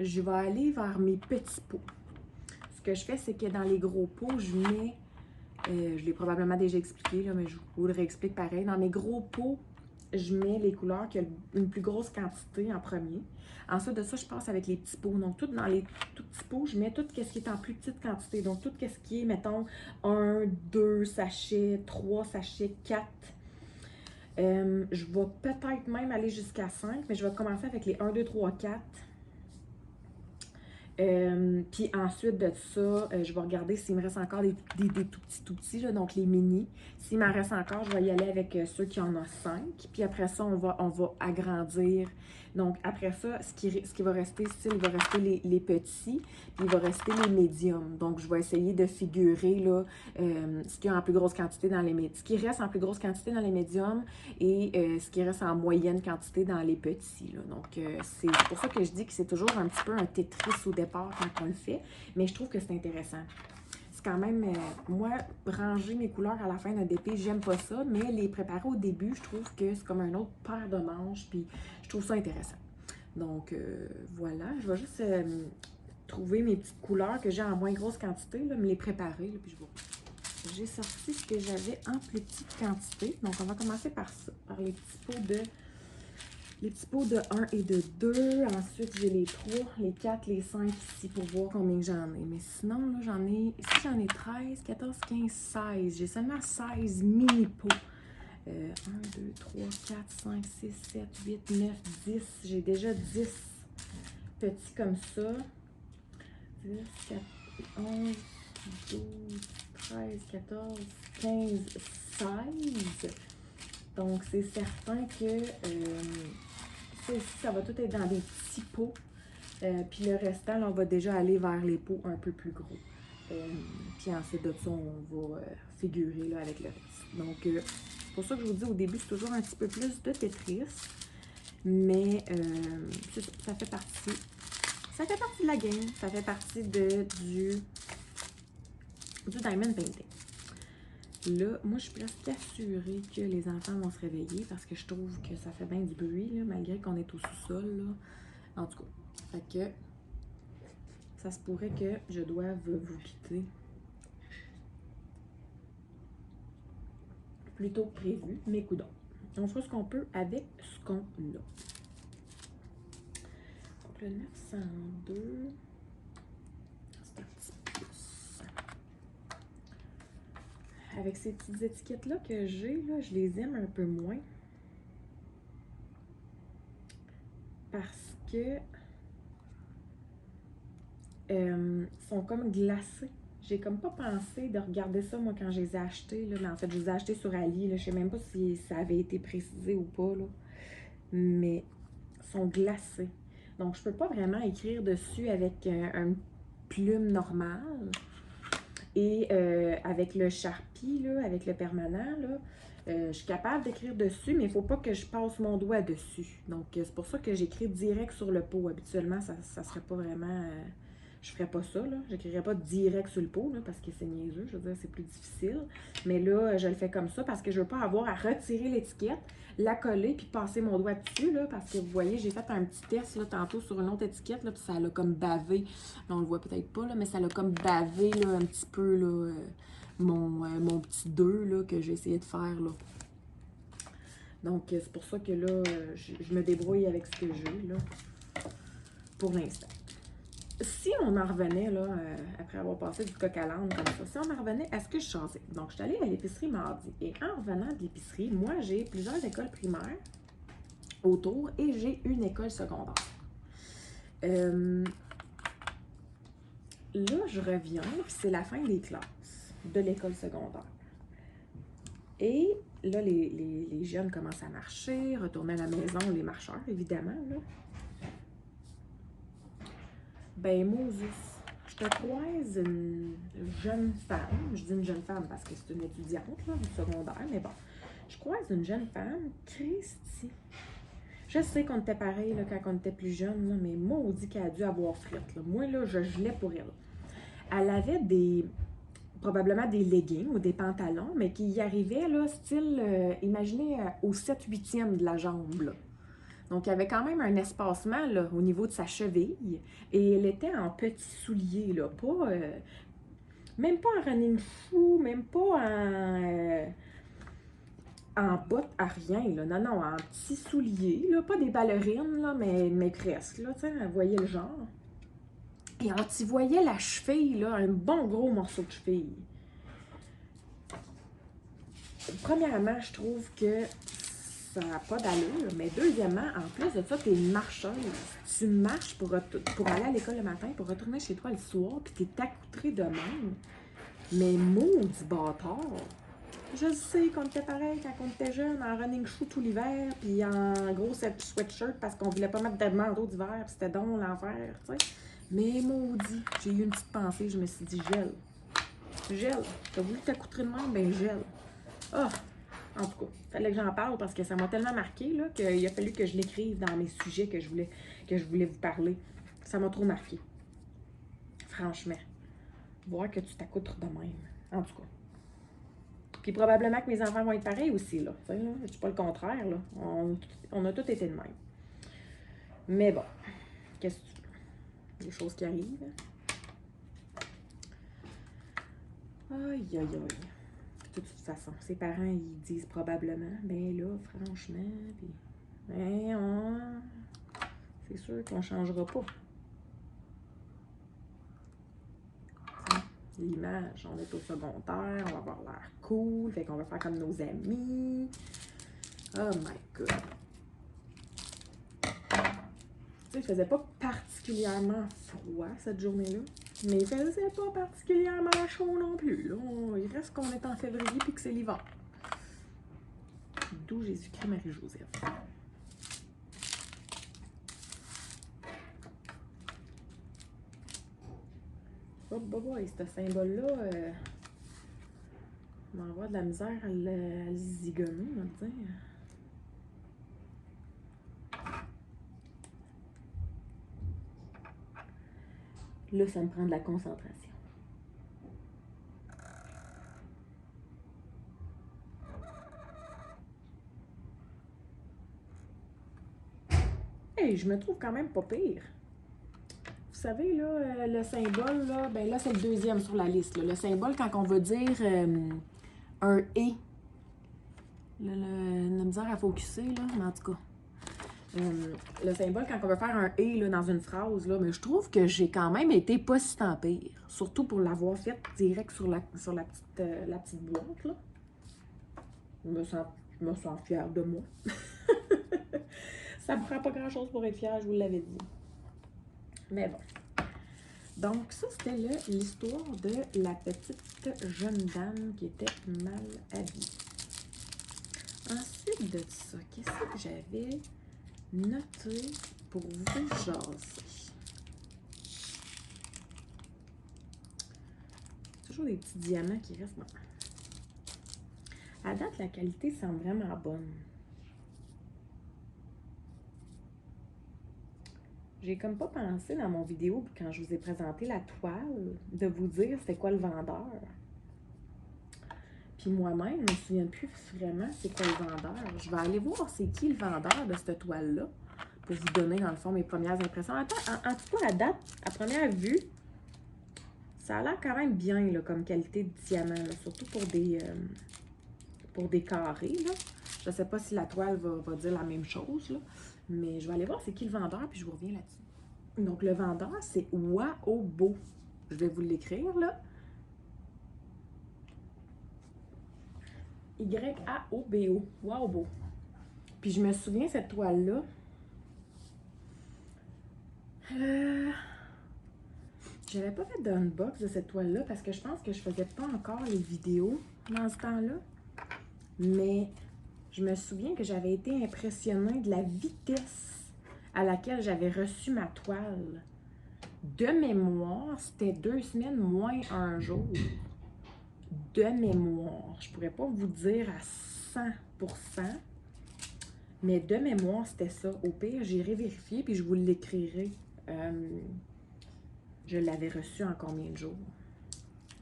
Speaker 1: je vais aller vers mes petits pots. Ce que je fais, c'est que dans les gros pots, je mets, je l'ai probablement déjà expliqué, là, mais je vous le réexplique pareil. Dans mes gros pots, je mets les couleurs qui ont une plus grosse quantité en premier. Ensuite de ça, je passe avec les petits pots. Donc, tout dans les tout petits pots, je mets tout ce qui est en plus petite quantité. Donc, tout ce qui est, mettons, 1, 2 sachets, 3 sachets, 4. Je vais peut-être même aller jusqu'à 5, mais je vais commencer avec les 1, 2, 3, 4. Puis ensuite de ça, je vais regarder s'il me reste encore des tout petits, là, donc les mini. S'il m'en reste encore, je vais y aller avec ceux qui en ont 5. Puis après ça, on va agrandir. Donc après ça, ce qui va rester, il va rester les petits, puis il va rester les médiums. Donc je vais essayer de figurer là, ce qui est en plus grosse quantité dans les médiums, ce qui reste en plus grosse quantité dans les médiums et ce qui reste en moyenne quantité dans les petits, là. Donc c'est pour ça que je dis que c'est toujours un petit peu un Tetris au départ quand on le fait, mais je trouve que c'est intéressant. C'est quand même, moi, ranger mes couleurs à la fin d'un DP, j'aime pas ça, mais les préparer au début, je trouve que c'est comme un autre paire de manches, puis je trouve ça intéressant. Donc, voilà, je vais juste trouver mes petites couleurs que j'ai en moins grosse quantité, là, me les préparer, là, puis je vais... J'ai sorti ce que j'avais en plus petite quantité, donc on va commencer par ça, par les petits pots de 1 et de 2. Ensuite, j'ai les 3, les 4, les 5 ici pour voir combien j'en ai. Mais sinon, là, ici, j'en ai 13, 14, 15, 16. J'ai seulement 16 mini pots. 1, 2, 3, 4, 5, 6, 7, 8, 9, 10. J'ai déjà 10 petits comme ça. 10, 4, 11, 12, 13, 14, 15, 16. Donc, c'est certain que ça aussi, ça va tout être dans des petits pots. Puis le restant, là, on va déjà aller vers les pots un peu plus gros. Puis ensuite de ça, on va figurer là, avec le reste. Donc, c'est pour ça que je vous dis au début, c'est toujours un petit peu plus de Tetris. Mais ça fait partie. Ça fait partie de la game. Ça fait partie du Diamond Painting. Là, moi, je suis presque assurée que les enfants vont se réveiller parce que je trouve que ça fait bien du bruit, là, malgré qu'on est au sous-sol, là. En tout cas, fait que ça se pourrait que je doive vous quitter plus tôt que prévu, mais coudonc. On fera ce qu'on peut avec ce qu'on a. Donc, le 902, c'est un petit plus. Avec ces petites étiquettes-là que j'ai, là, je les aime un peu moins. Parce que sont comme glacés. J'ai comme pas pensé de regarder ça, moi, quand je les ai achetés, là. Mais en fait, je les ai achetés sur Ali, là. Je sais même pas si ça avait été précisé ou pas, là. Mais sont glacés. Donc, je peux pas vraiment écrire dessus avec une plume normale. Et avec le Sharpie, là, avec le permanent, là, je suis capable d'écrire dessus, mais il ne faut pas que je passe mon doigt dessus. Donc, c'est pour ça que j'écris direct sur le pot. Habituellement, ça ne serait pas vraiment... je ne ferais pas ça, là. Je n'écrirais pas direct sur le pot, là, parce que c'est niaiseux. Je veux dire, c'est plus difficile. Mais là, je le fais comme ça parce que je ne veux pas avoir à retirer l'étiquette, la coller, puis passer mon doigt dessus, là, parce que vous voyez, j'ai fait un petit test, là, tantôt sur une autre étiquette, là, puis ça l'a comme bavé. Là, on le voit peut-être pas, là, mais ça l'a comme bavé, là, un petit peu, là, mon petit 2, là, que j'ai essayé de faire, là. Donc, c'est pour ça que là, je me débrouille avec ce que j'ai, là, pour l'instant. si on en revenait, là, après avoir passé du coq à l'âne comme ça, si on en revenait à ce que je changeais. Donc, je suis allée à l'épicerie mardi. Et en revenant de l'épicerie, moi, j'ai plusieurs écoles primaires autour et j'ai une école secondaire. Là, je reviens, puis c'est la fin des classes de l'école secondaire. Et là, les jeunes commencent à marcher, retourner à la maison, les marcheurs, évidemment, là. Ben, Moses, je te croise une jeune femme. Je dis une jeune femme parce que c'est une étudiante, là, du secondaire, mais bon. Je croise une jeune femme, Christy. Je sais qu'on était pareil là, quand on était plus jeune, là, mais maudit qu'elle a dû avoir frette. Là. Moi, là, je gelais pour elle. Elle avait probablement des leggings ou des pantalons, mais qui y arrivaient, là, style, imaginez, au 7/8e de la jambe, là. Donc, il y avait quand même un espacement, là, au niveau de sa cheville. Et elle était en petits souliers, là, pas... même pas en running shoe, même pas en bottes à rien, là. Non, non, en petits souliers, là. Pas des ballerines, là, mais presque, là, tu sais, vous voyez le genre. Et on t'y voyait la cheville, là, un bon gros morceau de cheville. Premièrement, je trouve que ça n'a pas d'allure, mais deuxièmement, en plus de ça, t'es une marcheuse. Tu marches pour aller à l'école le matin, pour retourner chez toi le soir, puis t'es accoutrée de même. Mais maudit bâtard! Je sais qu'on était pareil quand on était jeune, en running shoe tout l'hiver, puis en gros sweatshirt parce qu'on voulait pas mettre de manteau d'hiver, puis c'était donc l'enfer, tu sais. Mais maudit, j'ai eu une petite pensée, je me suis dit gel. Gel. T'as voulu t'accoutrer de même, ben gel. Ah! En tout cas, fallait que j'en parle parce que ça m'a tellement marqué là, qu'il a fallu que je l'écrive dans mes sujets que je voulais vous parler. Ça m'a trop marqué. Franchement. Voir que tu t'accoutres de même. En tout cas. Puis probablement que mes enfants vont être pareils aussi, là. Tu sais, là, je dis pas le contraire, là. On a tous été de même. Mais bon, qu'est-ce que tu veux? Des choses qui arrivent. Aïe, aïe, aïe. De toute façon, ses parents, ils disent probablement, ben là, franchement, puis, ben, c'est sûr qu'on changera pas. L'image, on est au secondaire, on va avoir l'air cool, fait qu'on va faire comme nos amis. Oh my God. Tu sais, il faisait pas particulièrement froid cette journée-là, mais il faisait pas particulièrement chaud non plus. Là. Il reste qu'on est en février puis que c'est l'hiver. D'où Jésus-Christ Marie-Joseph. Oh, boy, ce symbole-là, on va avoir de la misère à le zigonner, on va dire. Là, ça me prend de la concentration. Hey, je me trouve quand même pas pire. Vous savez, là, le symbole, là, ben là, c'est le deuxième sur la liste. Là. Le symbole, quand on veut dire un « et », la misère à focuser, là, mais en tout cas. Le symbole, quand on veut faire un « et » là, dans une phrase, là, mais je trouve que j'ai quand même été pas si tant pire. Surtout pour l'avoir fait direct sur la petite boîte, là. Je me sens fière de moi. Ça me prend pas grand-chose pour être fière, je vous l'avais dit. Mais bon. Donc, ça, c'était l'histoire de la petite jeune dame qui était mal habillée. Ensuite de ça, qu'est-ce que j'avais noté pour vous jaser? Toujours des petits diamants qui restent. Bon. À date, la qualité semble vraiment bonne. J'ai comme pas pensé dans mon vidéo, quand je vous ai présenté la toile, de vous dire c'était quoi le vendeur. Puis moi-même, je me souviens plus vraiment c'est quoi le vendeur. Je vais aller voir c'est qui le vendeur de cette toile-là pour vous donner, dans le fond, mes premières impressions. En tout cas, à date, à première vue, ça a l'air quand même bien là, comme qualité de diamant, là, surtout pour des carrés. Là. Je ne sais pas si la toile va dire la même chose, là, mais je vais aller voir c'est qui le vendeur, puis je vous reviens là-dessus. Donc, le vendeur, c'est Waobo. Je vais vous l'écrire, là. Y-A-O-B-O. Waobo. Puis, je me souviens, cette toile-là, j'avais pas fait d'unbox de cette toile-là parce que je pense que je faisais pas encore les vidéos dans ce temps-là. Mais je me souviens que j'avais été impressionnée de la vitesse à laquelle j'avais reçu ma toile. De mémoire, c'était 2 semaines moins un jour. De mémoire. Je pourrais pas vous dire à 100%, mais de mémoire, c'était ça. Au pire, j'irai vérifier puis je vous l'écrirai. Je l'avais reçu en combien de jours?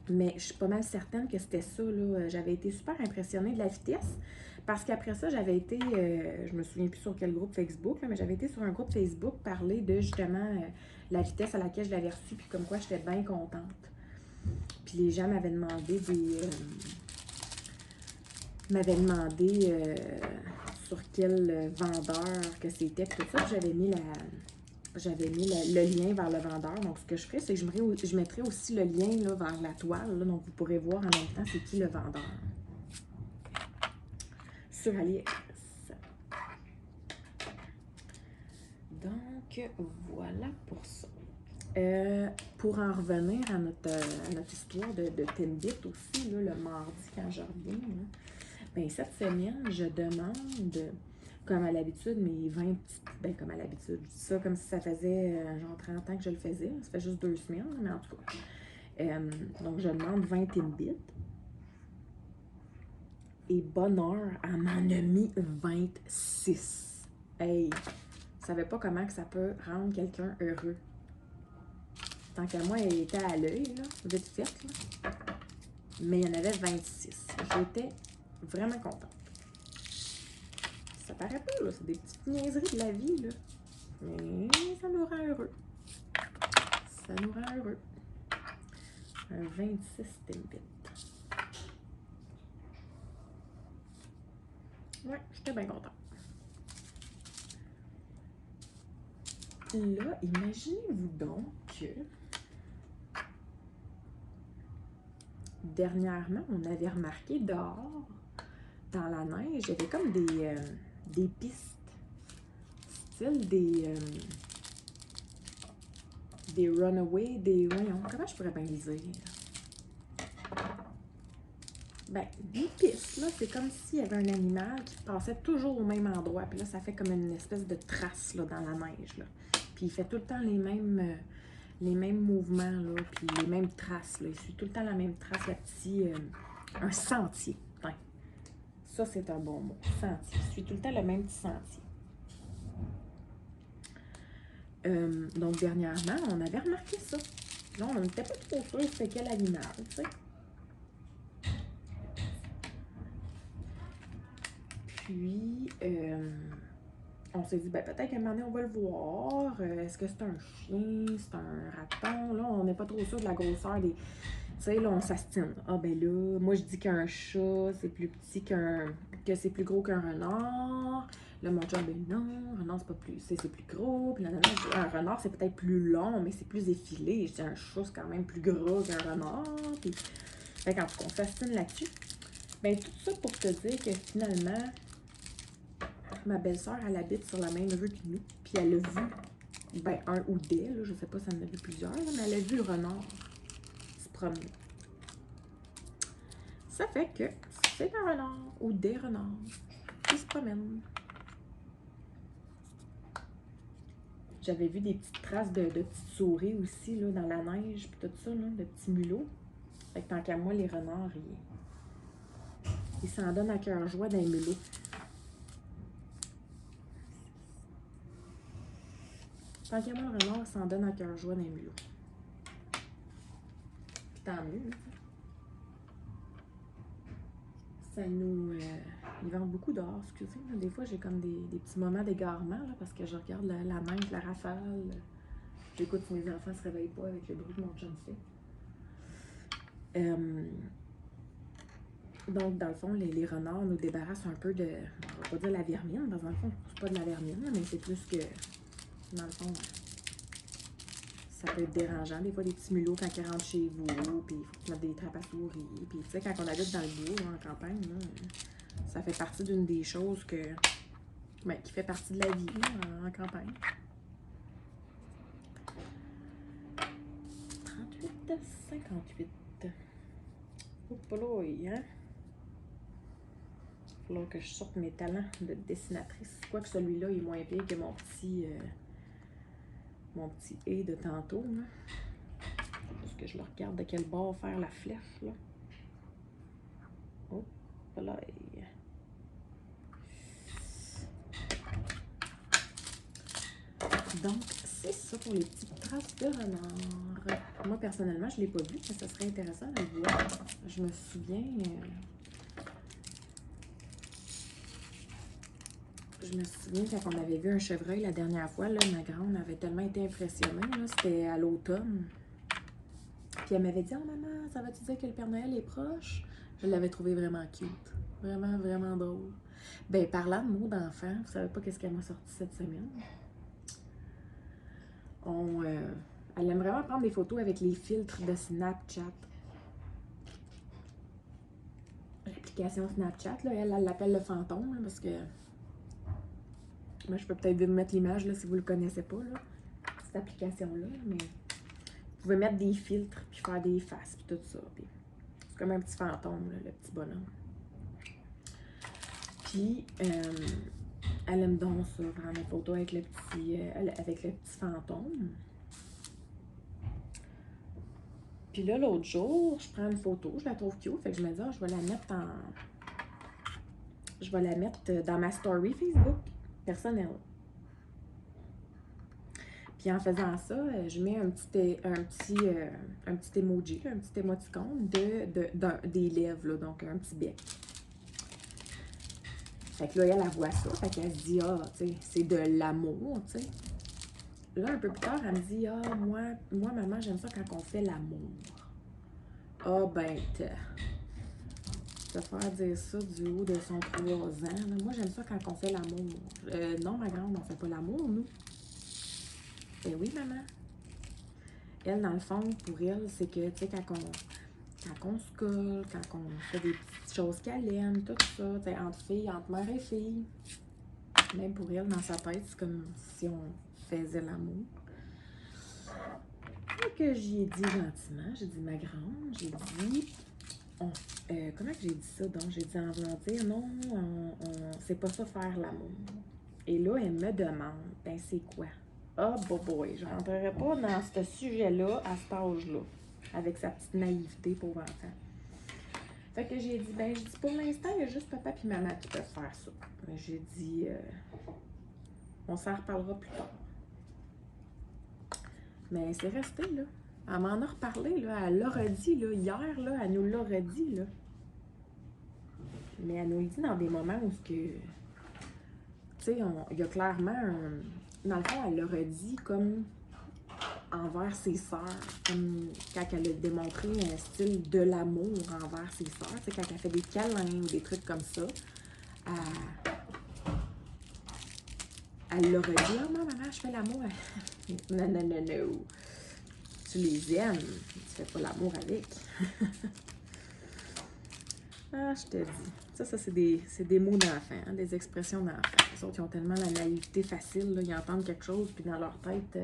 Speaker 1: Mais je suis pas mal certaine que c'était ça, là. J'avais été super impressionnée de la vitesse. Parce qu'après ça, j'avais été, je me souviens plus sur quel groupe Facebook, là, mais j'avais été sur un groupe Facebook parler de justement la vitesse à laquelle je l'avais reçu, puis comme quoi j'étais bien contente. Puis les gens m'avaient demandé sur quel vendeur que c'était, puis tout ça. J'avais mis le lien vers le vendeur. Donc, ce que je ferais, c'est que je mettrais aussi le lien là, vers la toile. Là, donc, vous pourrez voir en même temps c'est qui le vendeur. Sur AliExpress. Donc, voilà pour ça. Pour en revenir à notre histoire de Timbit aussi, là, le mardi quand je reviens, là, ben, cette semaine, je demande, comme à l'habitude, mes 20 petites... Ben, comme à l'habitude, je dis ça comme si ça faisait genre 30 ans que je le faisais. Ça fait juste 2 semaines, mais en tout cas. Donc, je demande 20 Timbits. Et bonheur, elle m'en a mis 26. Hey, je savais pas comment que ça peut rendre quelqu'un heureux. Tant qu'à moi, elle était à l'œil, là, vite fait, là. Mais il y en avait 26. J'étais vraiment contente. Ça paraît pas, là. C'est des petites niaiseries de la vie, là. Mais ça nous rend heureux. Ça nous rend heureux. Un 26 Timbit. Ouais, j'étais bien contente. Là, imaginez-vous donc que dernièrement, on avait remarqué dehors, dans la neige, il y avait comme des pistes, style des runaways, voyons, comment je pourrais bien le dire? Ben, des pistes, là, c'est comme s'il y avait un animal qui passait toujours au même endroit, puis là, ça fait comme une espèce de trace, là, dans la neige, là. Puis il fait tout le temps les mêmes mouvements, là, puis les mêmes traces, là. Il suit tout le temps la même trace, un sentier. Ouais. Ça, c'est un bon mot, sentier. Il suit tout le temps le même petit sentier. Donc, dernièrement, on avait remarqué ça. Là, on n'était pas trop sûr c'était quel animal, tu sais. Puis, on s'est dit, ben, peut-être qu'à un moment donné, on va le voir. Est-ce que c'est un chien? C'est un raton? Là, on n'est pas trop sûr de la grosseur des... Tu sais, là, on s'astine. Ah, ben là, moi, je dis qu'un chat, c'est plus petit que c'est plus gros qu'un renard. Là, mon chum, ben non, un renard, c'est pas plus... C'est plus gros. Puis là, un renard, c'est peut-être plus long, mais c'est plus effilé. Je dis, un chat, c'est quand même plus gros qu'un renard. Puis, fait qu'en tout cas, on s'astine là-dessus. Ben, tout ça pour te dire que finalement... Ma belle-sœur, elle habite sur la même rue que nous, puis elle a vu, ben, un ou des, là, je sais pas si elle en a vu plusieurs, là, mais elle a vu le renard se promener. Ça fait que c'est un renard ou des renards qui se promènent. J'avais vu des petites traces de petites souris aussi, là, dans la neige, puis tout ça, là, de petits mulots. Fait que tant qu'à moi, les renards, ils s'en donnent à cœur joie d'un mulot. Tant qu'à moi, le renard s'en donne à cœur joie d'un mulot. Puis tant mieux. Ça nous... ils vendent beaucoup dehors, excusez. Des fois, j'ai comme des petits moments d'égarement, là, parce que je regarde la neige, la rafale. J'écoute si mes enfants se réveillent pas avec le bruit que mon chum fait. Donc, dans le fond, les renards nous débarrassent un peu de... On va pas dire la vermine, parce que dans le fond, c'est pas de la vermine, mais c'est plus que... Dans le fond, ça peut être dérangeant. Des fois, des petits mulots quand ils rentrent chez vous, puis il faut qu'ils mettent des trappes à souris. Puis, tu sais, quand on habite dans le bois, en campagne, là, ça fait partie d'une des choses qui fait partie de la vie là, en campagne. 38, 58. Oups là, hein? Il va falloir que je sorte mes talents de dessinatrice. Quoique celui-là est moins pire que mon petit et de tantôt. Là. Parce que je le regarde de quel bord faire la flèche. Là. Oh, là. Donc, c'est ça pour les petites traces de renard. Moi, personnellement, je ne l'ai pas vu, mais ça serait intéressant de le voir. Je me souviens... Je me souviens quand on avait vu un chevreuil la dernière fois, là, ma grande avait tellement été impressionnée. C'était à l'automne. Puis elle m'avait dit « Oh maman, ça va-tu dire que le Père Noël est proche? » Je l'avais trouvé vraiment cute. Vraiment, vraiment drôle. Ben, parlant de mots d'enfant, vous savez pas qu'est-ce qu'elle m'a sorti cette semaine? Elle aime vraiment prendre des photos avec les filtres de Snapchat. L'application Snapchat, là, elle l'appelle le fantôme, là, parce que... Moi, je peux peut-être vous mettre l'image là, si vous ne le connaissez pas, là, cette application-là, mais vous pouvez mettre des filtres, puis faire des faces, puis tout ça. C'est comme un petit fantôme, là, le petit bonhomme. Puis, elle aime donc ça, prendre des photos avec le petit fantôme. Puis là, l'autre jour, je prends une photo, je la trouve cute, fait que je me dis, je vais la mettre dans ma story Facebook personnelle. Puis en faisant ça, je mets un petit emoji, un petit émoticône des lèvres, là, donc un petit bec. Fait que là, elle voit ça, fait qu'elle se dit, tu sais, c'est de l'amour, tu sais. Là, un peu plus tard, elle me dit, moi, maman, j'aime ça quand on fait l'amour. Ben, te faire dire ça du haut de son 3 ans. Là. Moi, j'aime ça quand on fait l'amour. Non, ma grande, on fait pas l'amour, nous. Ben oui, maman. Elle, dans le fond, pour elle, c'est que, tu sais, quand on se colle, quand on fait des petites choses qu'elle aime, tout ça, tu sais, entre filles, entre mère et fille. Même pour elle, dans sa tête, c'est comme si on faisait l'amour. Et que j'y ai dit gentiment, j'ai dit, ma grande, j'ai dit... comment que j'ai dit ça donc? J'ai dit en voulant dire non, c'est pas ça faire l'amour. Et là, elle me demande, ben c'est quoi? Boy, je rentrerai pas dans ce sujet-là à cet âge-là, avec sa petite naïveté pour enfant. Fait que j'ai dit, ben je dis pour l'instant, il y a juste papa et maman qui peuvent faire ça. J'ai dit, on s'en reparlera plus tard. Mais c'est resté, là. Elle m'en a reparlé, là. Elle l'aurait dit, là, hier, là. Elle nous l'aurait dit, là. Mais elle nous le dit dans des moments où tu sais, il y a clairement dans le fond, elle l'aurait dit comme envers ses sœurs, comme quand elle a démontré un style de l'amour envers ses sœurs, tu sais, quand elle fait des câlins ou des trucs comme ça, elle l'aurait dit, maman, je fais l'amour. Non. Tu les aimes, tu fais pas l'amour avec. Je te dis. Ça c'est des mots d'enfant, hein, des expressions d'enfant. Les autres, ils ont tellement la naïveté facile, là, ils entendent quelque chose, puis dans leur tête,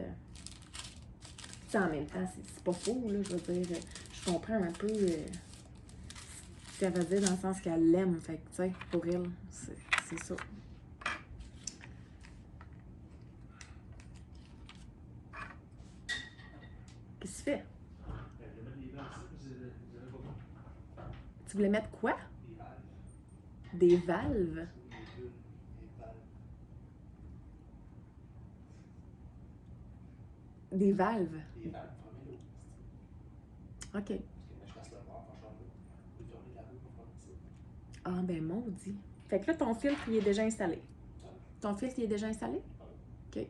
Speaker 1: en même temps, c'est pas faux, là, je veux dire, je comprends un peu ce qu'elle veut dire dans le sens qu'elle l'aime, fait que, tu sais, pour elle, c'est ça. Qu'est-ce que tu fais? Tu voulais mettre quoi? Des valves. Des valves. OK. Ben maudit. Fait que là, ton filtre, il est déjà installé. Ton filtre, il est déjà installé? OK.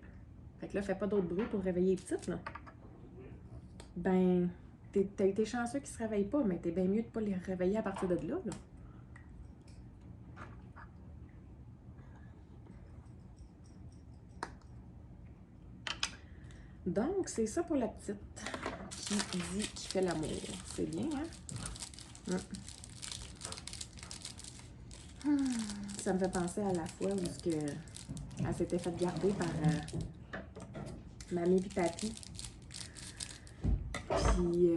Speaker 1: Fait que là, fais pas d'autre bruit pour réveiller les petites, là. Ben, t'as été chanceux qu'ils se réveillent pas, mais t'es bien mieux de pas les réveiller à partir de là, là. Donc, c'est ça pour la petite qui dit qu'il fait l'amour. C'est bien, hein? Ça me fait penser à la fois où elle s'était fait garder par mamie et papy. Puis,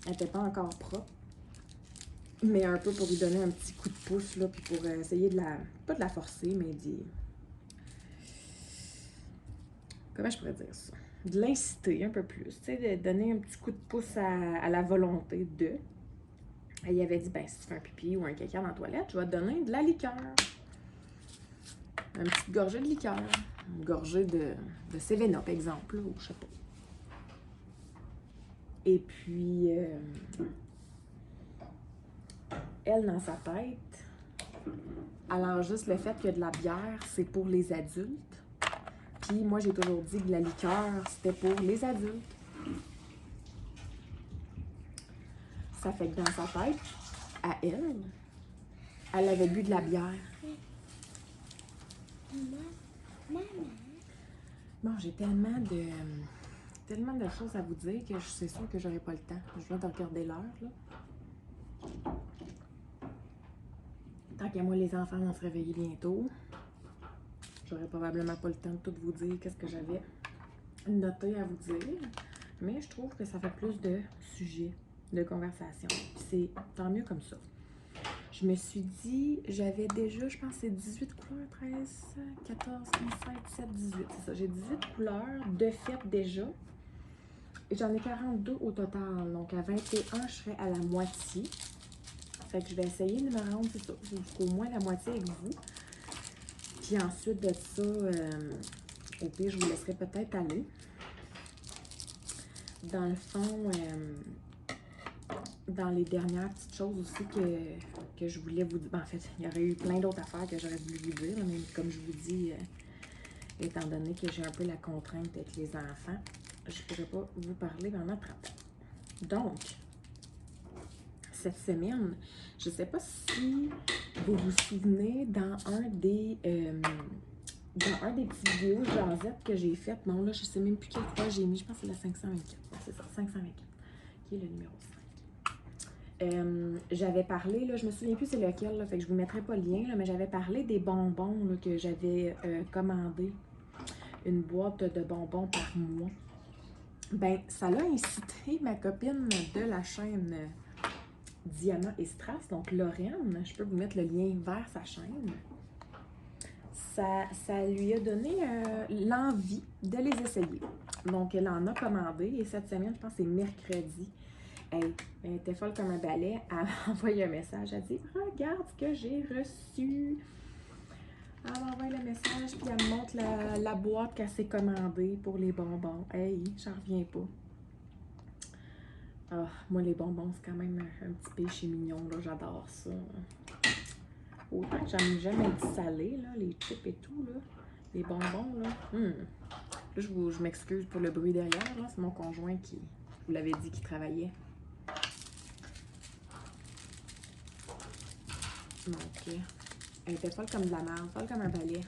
Speaker 1: elle n'était pas encore propre. Mais un peu pour lui donner un petit coup de pouce, là, puis pour essayer de la... Pas de la forcer, mais d'y... Comment je pourrais dire ça? De l'inciter un peu plus, tu sais, de donner un petit coup de pouce à la volonté de. Elle avait dit, ben, si tu fais un pipi ou un caca dans la toilette, je vais te donner de la liqueur. Une petite gorgée de liqueur. Une gorgée de 7-Up, exemple, là, ou je sais pas. Et puis, elle, dans sa tête, alors juste le fait que de la bière, c'est pour les adultes. Puis moi, j'ai toujours dit que la liqueur, c'était pour les adultes. Ça fait que dans sa tête, à elle, elle avait bu de la bière. Bon, j'ai tellement de choses à vous dire que c'est sûr que j'aurai pas le temps. Je viens de regarder l'heure, là. Tant qu'à moi, les enfants vont se réveiller bientôt. J'aurai probablement pas le temps de tout vous dire qu'est-ce que j'avais noté à vous dire. Mais je trouve que ça fait plus de sujets de conversation. C'est tant mieux comme ça. Je me suis dit, j'avais déjà, je pense, c'est 18 couleurs, 13, 14, 15, 16, 17, 18. C'est ça, j'ai 18 couleurs de fait déjà. Et j'en ai 42 au total. Donc, à 21, je serai à la moitié. Fait que je vais essayer de me rendre, c'est ça, jusqu'au moins la moitié avec vous. Puis ensuite de ça, au pire, je vous laisserai peut-être aller. Dans le fond, dans les dernières petites choses aussi que je voulais vous dire. Ben, en fait, il y aurait eu plein d'autres affaires que j'aurais voulu vous dire, mais comme je vous dis, étant donné que j'ai un peu la contrainte avec les enfants, je ne pourrais pas vous parler pendant 30 ans. Donc, cette semaine, je ne sais pas si vous vous souvenez dans un des petits vidéos jasettes que j'ai faites. Bon, là, je ne sais même plus quelle fois j'ai mis. Je pense que c'est la 524. C'est ça, 524, qui est le numéro 5. J'avais parlé, là, je me souviens plus c'est lequel, là, fait que je vous mettrai pas le lien, là, mais j'avais parlé des bonbons là, que j'avais commandé. Une boîte de bonbons par mois. Ben, ça l'a incité ma copine de la chaîne Diana et Strass, donc Lorraine. Je peux vous mettre le lien vers sa chaîne. Ça lui a donné l'envie de les essayer. Donc, elle en a commandé et cette semaine, je pense que c'est mercredi. Elle était folle comme un balai. Elle m'a envoyé un message. Elle dit « Regarde ce que j'ai reçu! » Elle m'envoie le message puis elle me montre la boîte qu'elle s'est commandée pour les bonbons. Hey, j'en reviens pas. Ah, moi, les bonbons, c'est quand même un petit péché mignon. J'adore ça. Autant que j'aime jamais le salé, là, les chips et tout, là, les bonbons, là. Là, je m'excuse pour le bruit derrière, là. C'est mon conjoint qui, vous l'avez dit, qui travaillait. Donc, elle était folle comme de la merde, folle comme un balai.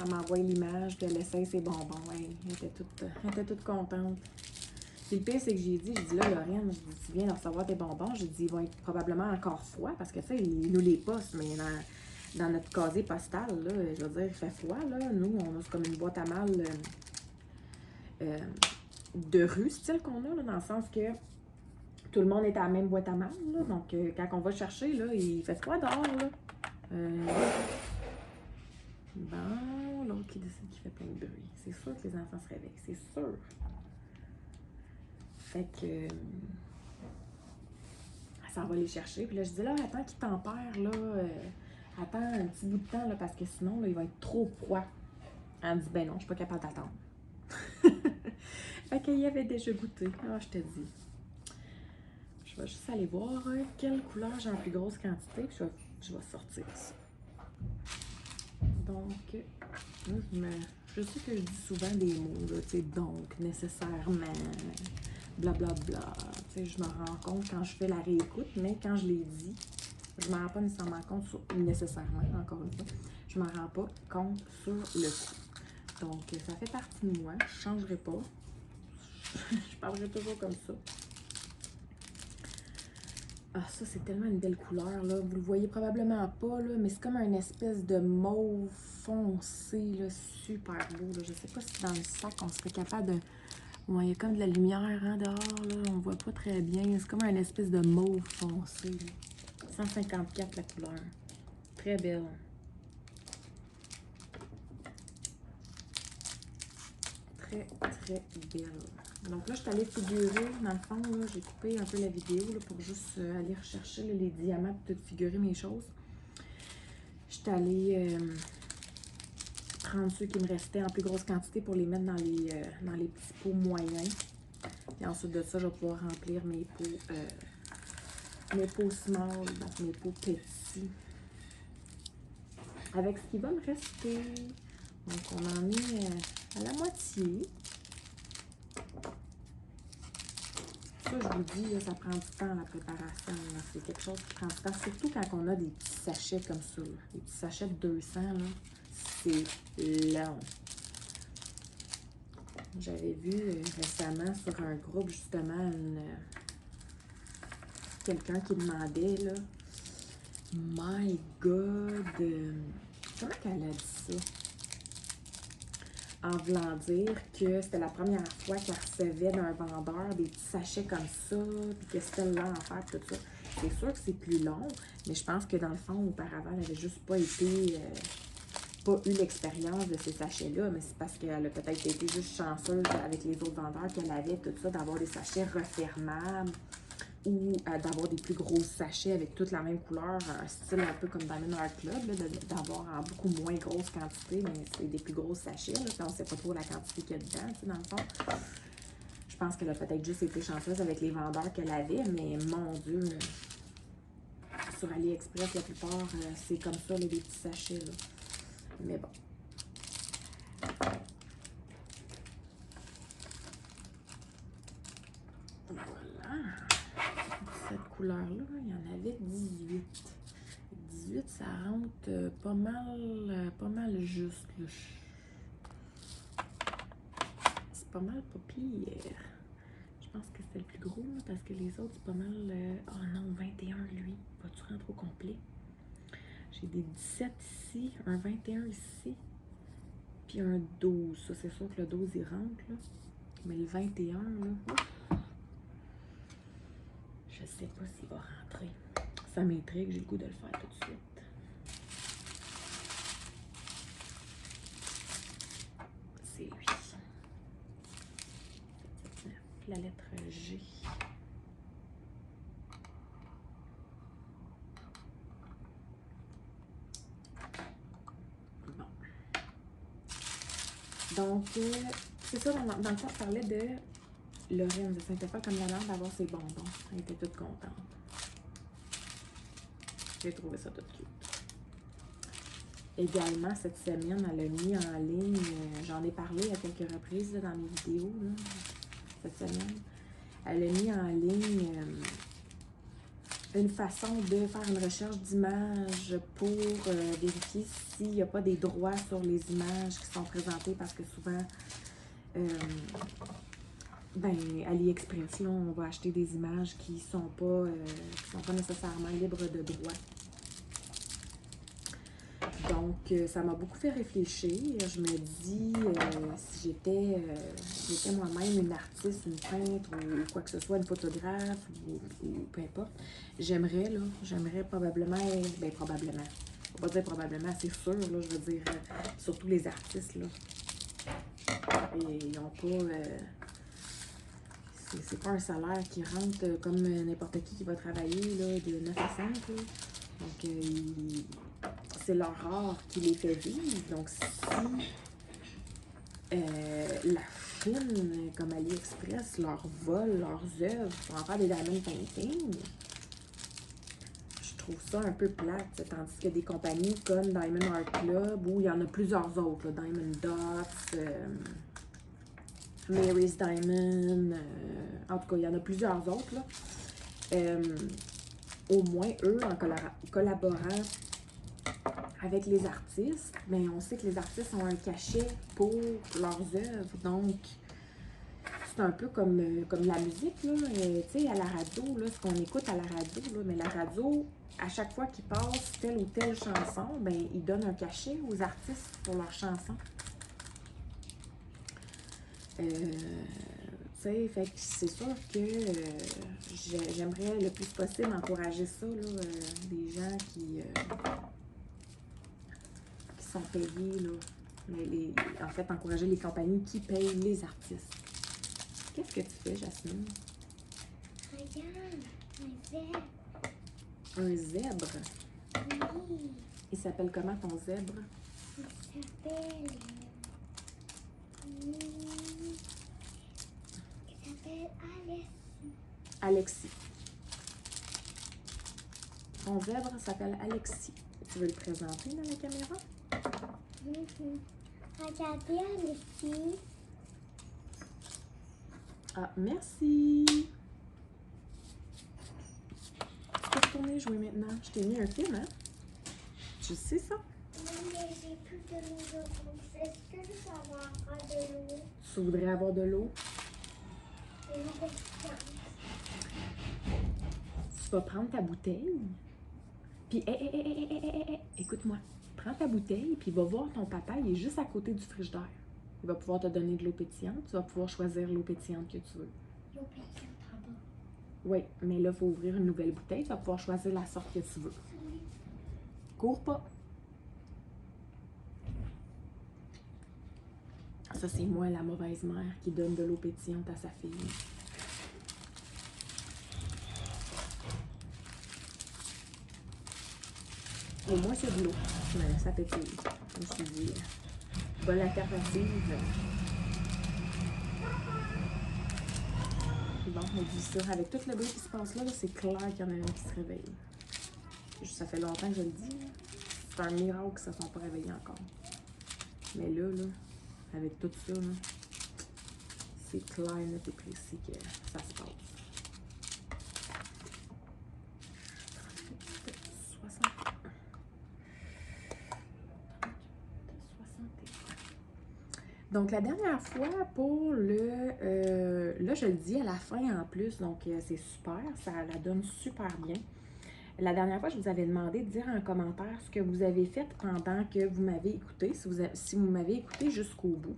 Speaker 1: Elle m'envoie l'image, puis elle essaye ses bonbons. Elle était toute contente. Puis le pire, c'est que j'ai dit, là, Lorraine, je dis, tu viens de recevoir tes bonbons. J'ai dit, ils vont être probablement encore froids, parce que, tu sais, ils nous les postent, mais dans notre casier postal, là, je veux dire, il fait froid, là. Nous, on a comme une boîte à mal de rue, style qu'on a, là, dans le sens que tout le monde est à la même boîte à mal, là. Donc, quand on va chercher, là, il fait froid dehors, là. Bon, l'autre qui décide qu'il fait plein de bruit. C'est sûr que les enfants se réveillent, c'est sûr. Fait que ça va les chercher. Puis là, je dis là, attends qu'il tempère, là. Attends un petit bout de temps, là, parce que sinon, là, il va être trop froid. Elle me dit, ben non, je suis pas capable d'attendre. Fait qu'il y avait déjà goûté. Ah, je te dis. Je vais juste aller voir quelle couleur j'ai en plus grosse quantité, puis je vais sortir ça. Donc, je sais que je dis souvent des mots, là, tu sais, donc, nécessairement, blablabla. Tu sais, je me rends compte quand je fais la réécoute, mais quand je l'ai dit, je ne me rends pas nécessairement compte nécessairement, encore une fois, je ne me rends pas compte sur le coup. Donc, ça fait partie de moi, je ne changerai pas. Je parlerai toujours comme ça. Ah, ça, c'est tellement une belle couleur, là. Vous le voyez probablement pas, là, mais c'est comme une espèce de mauve foncé, là, super beau, là. Je sais pas si dans le sac, on serait capable de... Ouais, il y a comme de la lumière, hein, dehors, là. On voit pas très bien. C'est comme une espèce de mauve foncé, là. 154 la couleur. Très belle. Très, très belle. Donc là, je suis allée figurer, dans le fond, là, j'ai coupé un peu la vidéo là, pour juste aller rechercher là, les diamants pour tout figurer mes choses. Je suis allée prendre ceux qui me restaient en plus grosse quantité pour les mettre dans les petits pots moyens. Et ensuite de ça, je vais pouvoir remplir mes pots small, donc mes pots petits. Avec ce qui va me rester. Donc on en est à la moitié. Ça, je vous dis, là, ça prend du temps la préparation. C'est quelque chose qui prend du temps. Surtout quand on a des petits sachets comme ça. Là. Des petits sachets de 200, c'est long. J'avais vu récemment sur un groupe, justement, quelqu'un qui demandait, là, My God, comment qu'elle a dit ça? En voulant dire que c'était la première fois qu'elle recevait d'un vendeur des petits sachets comme ça, puis que c'était l'enfer, tout ça. C'est sûr que c'est plus long, mais je pense que dans le fond, auparavant, elle n'avait juste pas eu l'expérience de ces sachets-là, mais c'est parce qu'elle a peut-être été juste chanceuse avec les autres vendeurs qu'elle avait, tout ça, d'avoir des sachets refermables ou d'avoir des plus gros sachets avec toute la même couleur, un style un peu comme Diamond Art Club, d'avoir en beaucoup moins grosse quantité, mais c'est des plus gros sachets, là, on ne sait pas trop la quantité qu'il y a dedans, tu sais, dans le fond. Je pense qu'elle a peut-être juste été chanceuse avec les vendeurs qu'elle avait, mais mon Dieu, sur AliExpress, la plupart, c'est comme ça, les petits sachets, là. Mais bon. Voilà. Cette couleur-là, il y en avait 18. 18, ça rentre pas mal juste. C'est pas mal pas pire. Je pense que c'est le plus gros, là, parce que les autres, c'est pas mal... Oh non, 21, lui. Va-tu rentrer au complet? J'ai des 17 ici, un 21 ici, puis un 12. Ça, c'est sûr que le 12, il rentre, là. Mais le 21, là, je sais pas s'il va rentrer. Ça m'intrigue, j'ai le goût de le faire tout de suite. C'est lui. 7, 9, la lettre G. Bon. Donc, c'est ça, dans le fond, je parlais de Lorraine de Saint-Effort comme la mère d'avoir ses bonbons. Elle était toute contente. J'ai trouvé ça tout cute. Également, cette semaine, elle a mis en ligne, j'en ai parlé à quelques reprises là, dans mes vidéos, là, cette semaine. Elle a mis en ligne une façon de faire une recherche d'images pour vérifier s'il n'y a pas des droits sur les images qui sont présentées, parce que souvent, AliExpress, là, on va acheter des images qui sont pas nécessairement libres de droit. Donc, ça m'a beaucoup fait réfléchir. Je me dis, si j'étais moi-même une artiste, une peintre ou quoi que ce soit, une photographe ou peu importe, j'aimerais probablement, probablement, on va pas dire probablement, c'est sûr, là, je veux dire, surtout les artistes, là, et ils n'ont pas, c'est pas un salaire qui rentre comme n'importe qui va travailler, là, de 9 à 5, là. Donc, c'est leur art qui les fait vivre. Donc, si la Chine, comme AliExpress, leur vole leurs œuvres pour en faire des diamond paintings, je trouve ça un peu plate. Tandis que des compagnies comme Diamond Art Club, où il y en a plusieurs autres, là, Diamond Dots, Mary's Diamond, en tout cas, il y en a plusieurs autres, là. Au moins, eux, en collaborant avec les artistes, mais on sait que les artistes ont un cachet pour leurs œuvres, donc c'est un peu comme la musique, là, tu sais, à la radio, là, ce qu'on écoute à la radio, là, mais la radio, à chaque fois qu'ils passent telle ou telle chanson, ben ils donnent un cachet aux artistes pour leur chanson. Tu sais, fait que c'est sûr que j'aimerais le plus possible encourager ça, là, des gens qui sont payés, là. Mais en fait, encourager les compagnies qui payent les artistes. Qu'est-ce que tu fais, Jasmine?
Speaker 2: Regarde, un zèbre.
Speaker 1: Un zèbre?
Speaker 2: Oui,
Speaker 1: Il s'appelle comment ton zèbre?
Speaker 2: il s'appelle... il s'appelle Alexis.
Speaker 1: Alexis. Ton zèbre s'appelle Alexis. Tu veux le présenter dans la caméra?
Speaker 2: Regardez Alexis.
Speaker 1: Ah, merci! Tu peux retourner jouer maintenant. Je t'ai mis un film, hein? Tu sais ça?
Speaker 2: Oui, mais j'ai plus de l'eau de bouche. Est-ce que je peux avoir de l'eau?
Speaker 1: Tu voudrais avoir de l'eau?
Speaker 2: De l'eau de science.
Speaker 1: Tu vas prendre ta bouteille. Puis, écoute-moi. Prends ta bouteille, puis va voir ton papa. Il est juste à côté du frigidaire. Il va pouvoir te donner de l'eau pétillante. Tu vas pouvoir choisir l'eau pétillante que tu veux.
Speaker 2: L'eau pétillante en bas.
Speaker 1: Oui, mais là, il faut ouvrir une nouvelle bouteille. Tu vas pouvoir choisir la sorte que tu veux.
Speaker 2: Oui.
Speaker 1: Cours pas. Ça, c'est moi, la mauvaise mère, qui donne de l'eau pétillante à sa fille. Au moins, c'est de l'eau. Mais ça pétille. Comme je te dis, bonne alternative. Bon, on dit ça. Avec tout le bruit qui se passe là, c'est clair qu'il y en a un qui se réveille. Ça fait longtemps que je le dis. C'est un miracle qu'ils ne se sont pas réveillés encore. Mais là, avec tout ça, c'est clair, net et précis que ça se passe. 60. Donc, la dernière fois, pour là, je le dis à la fin en plus, donc c'est super, ça la donne super bien. La dernière fois, je vous avais demandé de dire en commentaire ce que vous avez fait pendant que vous m'avez écouté, si vous m'avez écouté jusqu'au bout.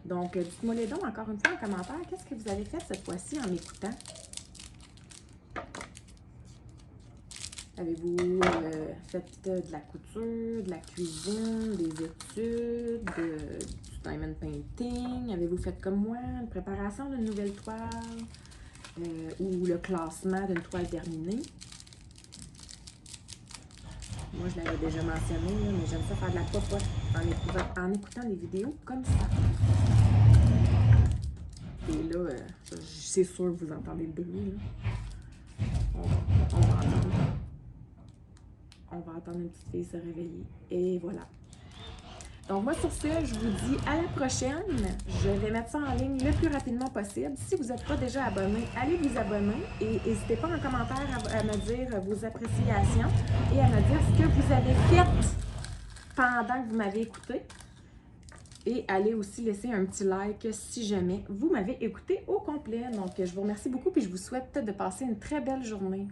Speaker 1: Donc, dites-moi les donc encore une fois en commentaire, qu'est-ce que vous avez fait cette fois-ci en m'écoutant? Avez-vous fait de la couture, de la cuisine, des études, du diamond painting? Avez-vous fait comme moi, une préparation d'une nouvelle toile ou le classement d'une toile terminée? Moi, je l'avais déjà mentionné, là, mais j'aime ça faire de la popote en écoutant des vidéos comme ça. Et là, c'est sûr que vous entendez le bruit. Là. On va entendre une petite fille se réveiller. Et voilà. Donc moi, sur ce, je vous dis à la prochaine. Je vais mettre ça en ligne le plus rapidement possible. Si vous n'êtes pas déjà abonné, allez vous abonner et n'hésitez pas en commentaire à me dire vos appréciations et à me dire ce que vous avez fait pendant que vous m'avez écouté. Et allez aussi laisser un petit like si jamais vous m'avez écouté au complet. Donc, je vous remercie beaucoup et je vous souhaite de passer une très belle journée.